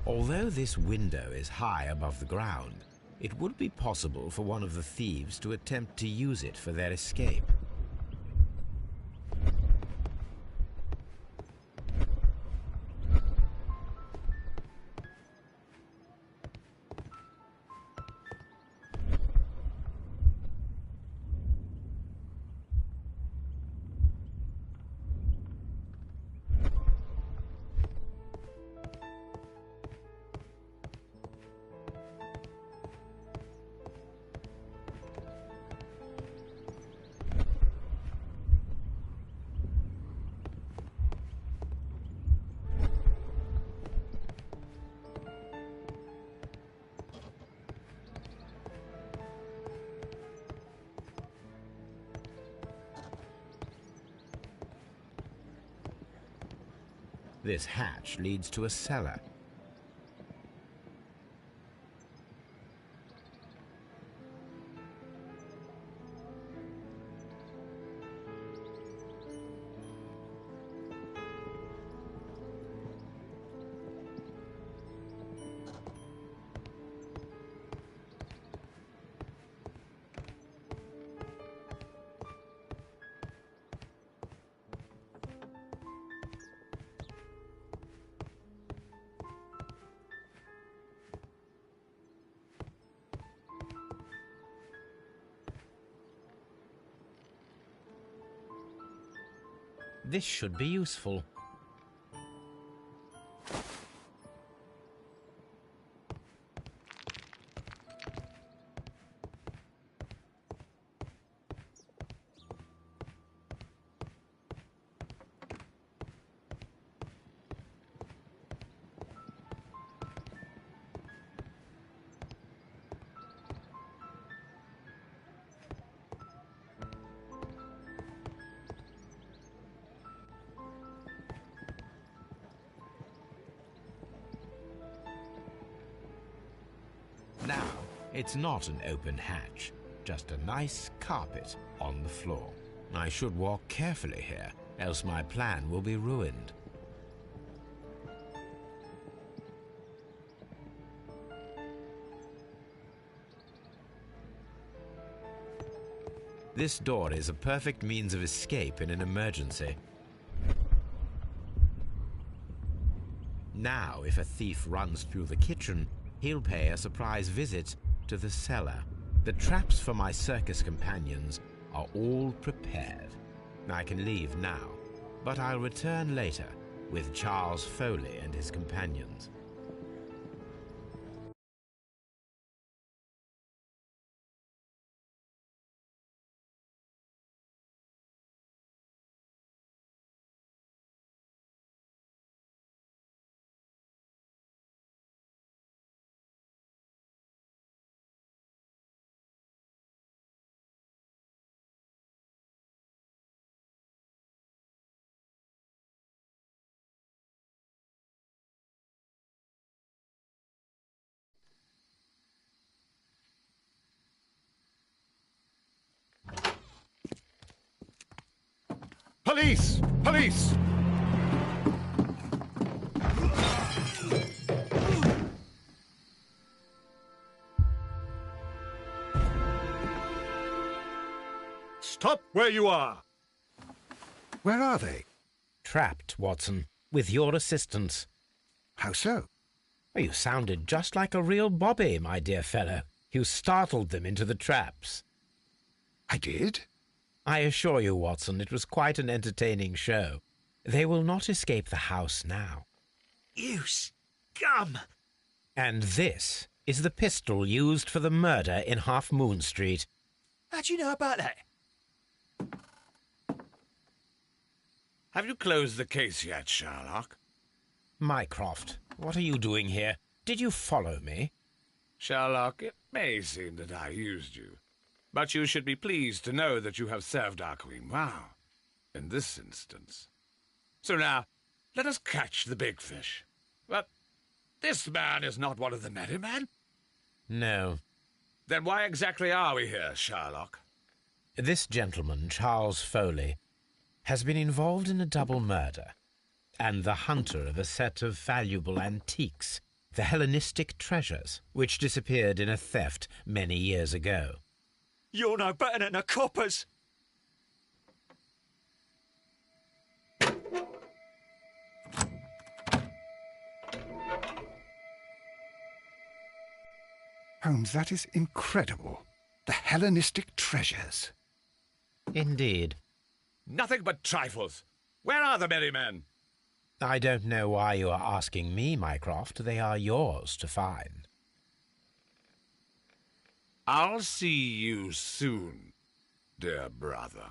Although this window is high above the ground, it would be possible for one of the thieves to attempt to use it for their escape. This hatch leads to a cellar. This should be useful. Now, it's not an open hatch, just a nice carpet on the floor. I should walk carefully here, else my plan will be ruined. This door is a perfect means of escape in an emergency. Now, if a thief runs through the kitchen, he'll pay a surprise visit to the cellar. The traps for my circus companions are all prepared. I can leave now, but I'll return later with Charles Foley and his companions. Police! Police! Stop where you are! Where are they? Trapped, Watson, with your assistance. How so? Oh, you sounded just like a real bobby, my dear fellow. You startled them into the traps. I did? I assure you, Watson, it was quite an entertaining show. They will not escape the house now. You scum! And this is the pistol used for the murder in Half Moon Street. How do you know about that? Have you closed the case yet, Sherlock? Mycroft, what are you doing here? Did you follow me? Sherlock, it may seem that I used you, but you should be pleased to know that you have served our queen well, in this instance. So now, let us catch the big fish. But this man is not one of the merry men? No. Then why exactly are we here, Sherlock? This gentleman, Charles Foley, has been involved in a double murder, and the hunter of a set of valuable antiques, the Hellenistic treasures, which disappeared in a theft many years ago. You're no better than the coppers! Holmes, that is incredible. The Hellenistic treasures. Indeed. Nothing but trifles. Where are the merry men? I don't know why you are asking me, Mycroft. They are yours to find. I'll see you soon, dear brother.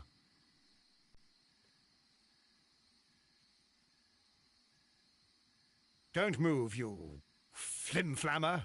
Don't move, you flim-flammer.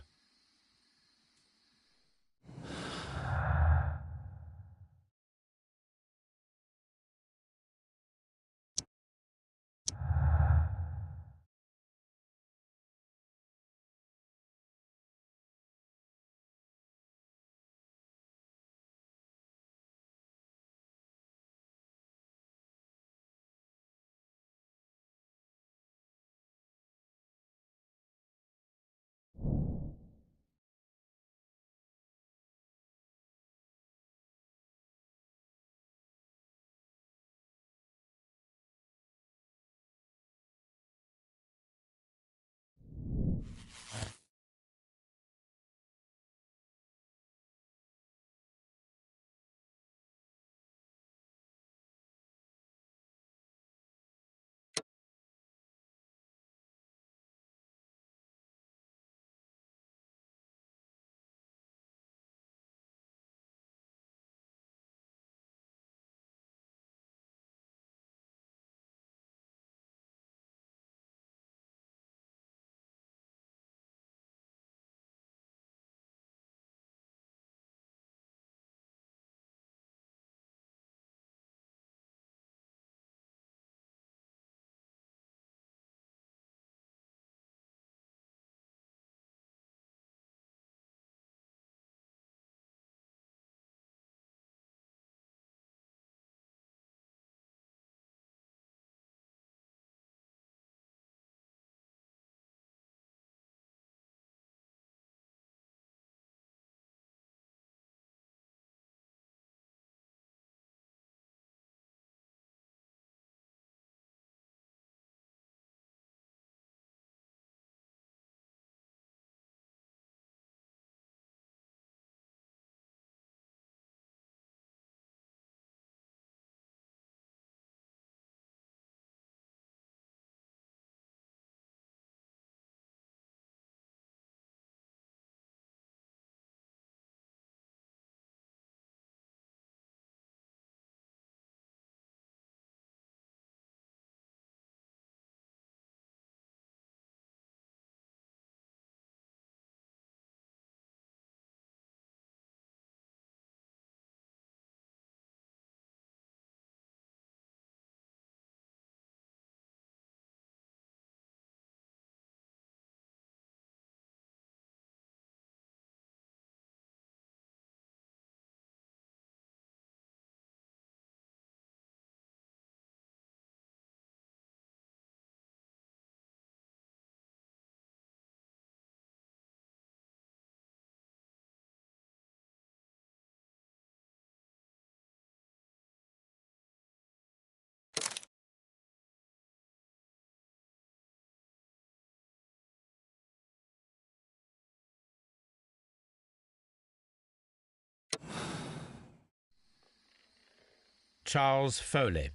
Charles Foley,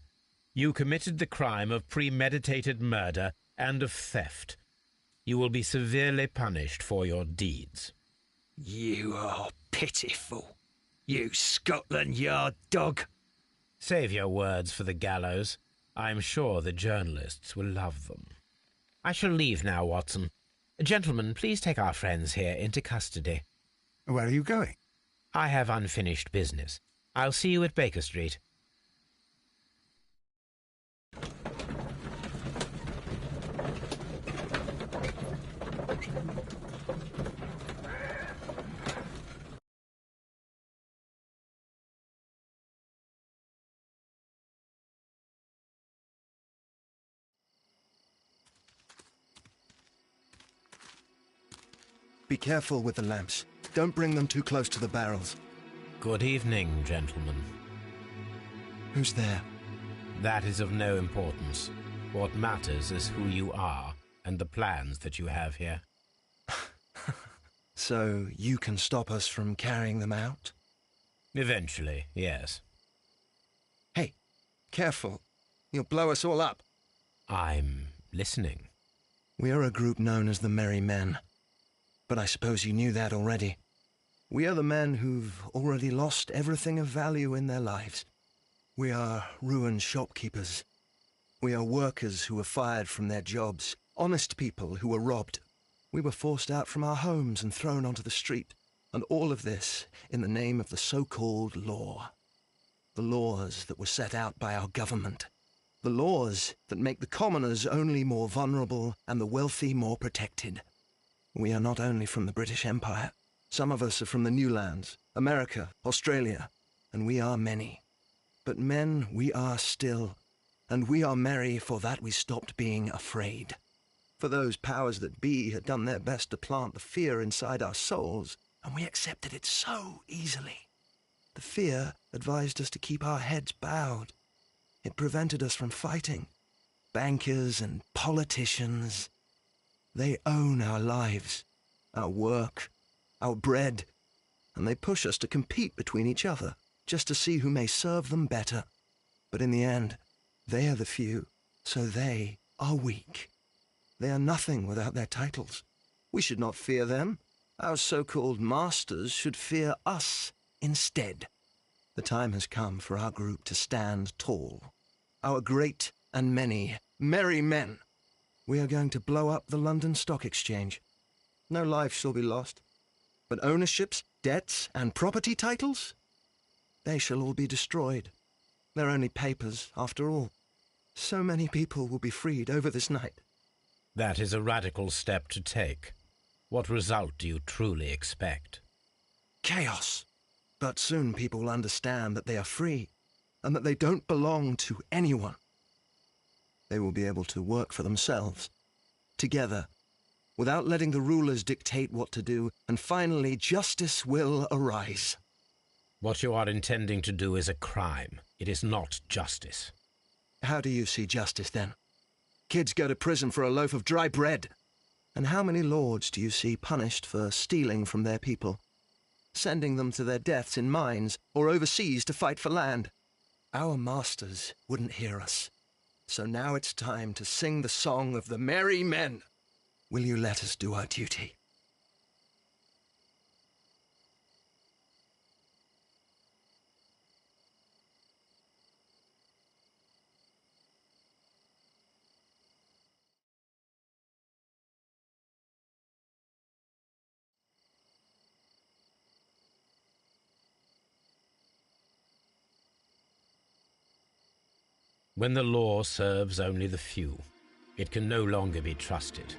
you committed the crime of premeditated murder and of theft. You will be severely punished for your deeds. You are pitiful, you Scotland Yard dog. Save your words for the gallows. I'm sure the journalists will love them. I shall leave now, Watson. Gentlemen, please take our friends here into custody. Where are you going? I have unfinished business. I'll see you at Baker Street. Be careful with the lamps. Don't bring them too close to the barrels. Good evening, gentlemen. Who's there? That is of no importance. What matters is who you are and the plans that you have here. So you can stop us from carrying them out? Eventually, yes. Hey, careful. You'll blow us all up. I'm listening. We are a group known as the Merry Men. But I suppose you knew that already. We are the men who've already lost everything of value in their lives. We are ruined shopkeepers. We are workers who were fired from their jobs, honest people who were robbed. We were forced out from our homes and thrown onto the street, and all of this in the name of the so-called law. The laws that were set out by our government. The laws that make the commoners only more vulnerable and the wealthy more protected. We are not only from the British Empire. Some of us are from the New Lands, America, Australia, and we are many. But men we are still, and we are merry for that we stopped being afraid. For those powers that be had done their best to plant the fear inside our souls, and we accepted it so easily. The fear advised us to keep our heads bowed. It prevented us from fighting. Bankers and politicians, they own our lives, our work, our bread, and they push us to compete between each other, just to see who may serve them better. But in the end, they are the few, so they are weak. They are nothing without their titles. We should not fear them. Our so-called masters should fear us instead. The time has come for our group to stand tall. Our great and many merry men. We are going to blow up the London Stock Exchange. No life shall be lost. But ownerships, debts, and property titles? They shall all be destroyed. They're only papers, after all. So many people will be freed over this night. That is a radical step to take. What result do you truly expect? Chaos. But soon people will understand that they are free, and that they don't belong to anyone. They will be able to work for themselves, together, without letting the rulers dictate what to do, and finally justice will arise. What you are intending to do is a crime. It is not justice. How do you see justice, then? Kids go to prison for a loaf of dry bread. And how many lords do you see punished for stealing from their people, sending them to their deaths in mines or overseas to fight for land? Our masters wouldn't hear us. So now it's time to sing the song of the merry men. Will you let us do our duty? When the law serves only the few, it can no longer be trusted.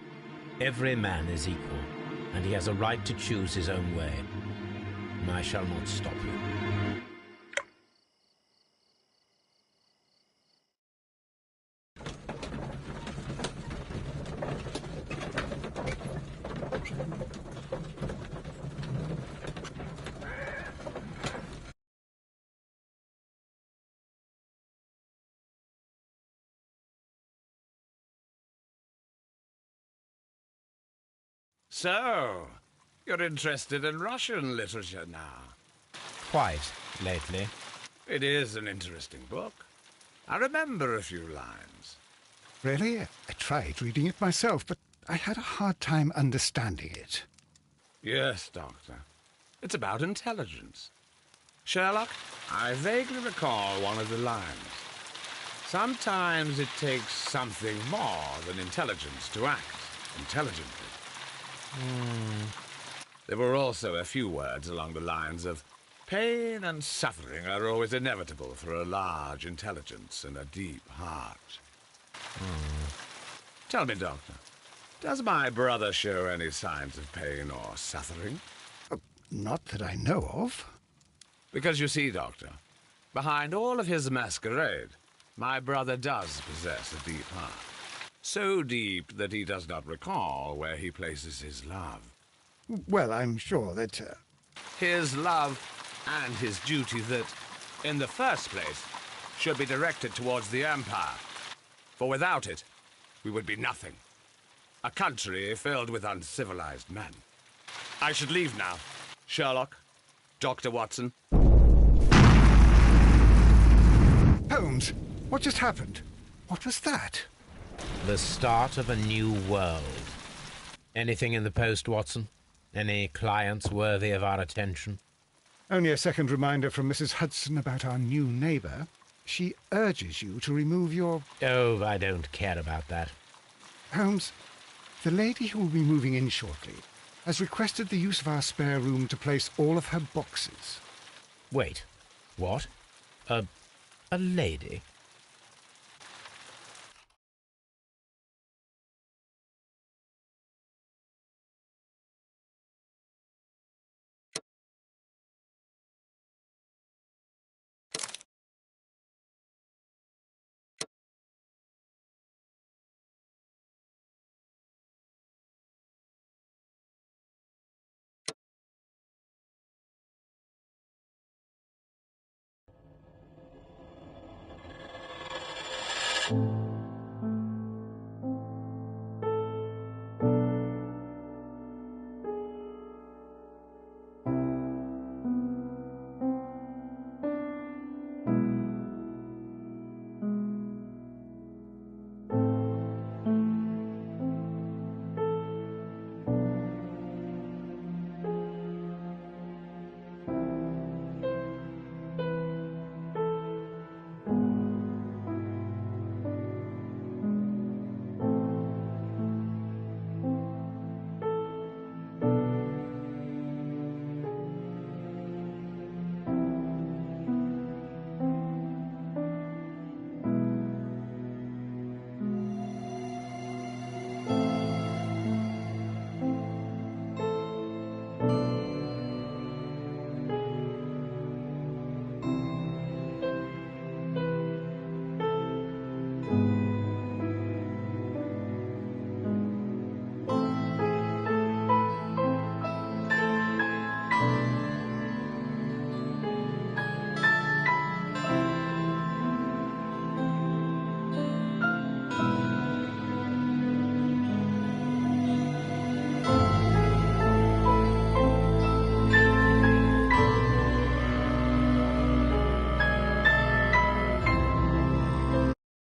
Every man is equal, and he has a right to choose his own way. And I shall not stop you. So, you're interested in Russian literature now? Quite, lately. It is an interesting book. I remember a few lines. Really? I tried reading it myself, but I had a hard time understanding it. Yes, Doctor. It's about intelligence. Sherlock, I vaguely recall one of the lines. Sometimes it takes something more than intelligence to act intelligently. There were also a few words along the lines of, pain and suffering are always inevitable for a large intelligence and a deep heart. Tell me, Doctor, does my brother show any signs of pain or suffering? Not that I know of. Because you see, Doctor, behind all of his masquerade, my brother does possess a deep heart. So deep that he does not recall where he places his love. Well, I'm sure that... His love and his duty that, in the first place, should be directed towards the Empire. For without it, we would be nothing. A country filled with uncivilized men. I should leave now. Sherlock, Dr. Watson. Holmes, what just happened? What was that? The start of a new world. Anything in the post, Watson? Any clients worthy of our attention? Only a second reminder from Mrs. Hudson about our new neighbour. She urges you to remove your... Oh, I don't care about that. Holmes, the lady who will be moving in shortly has requested the use of our spare room to place all of her boxes. Wait, what? A lady?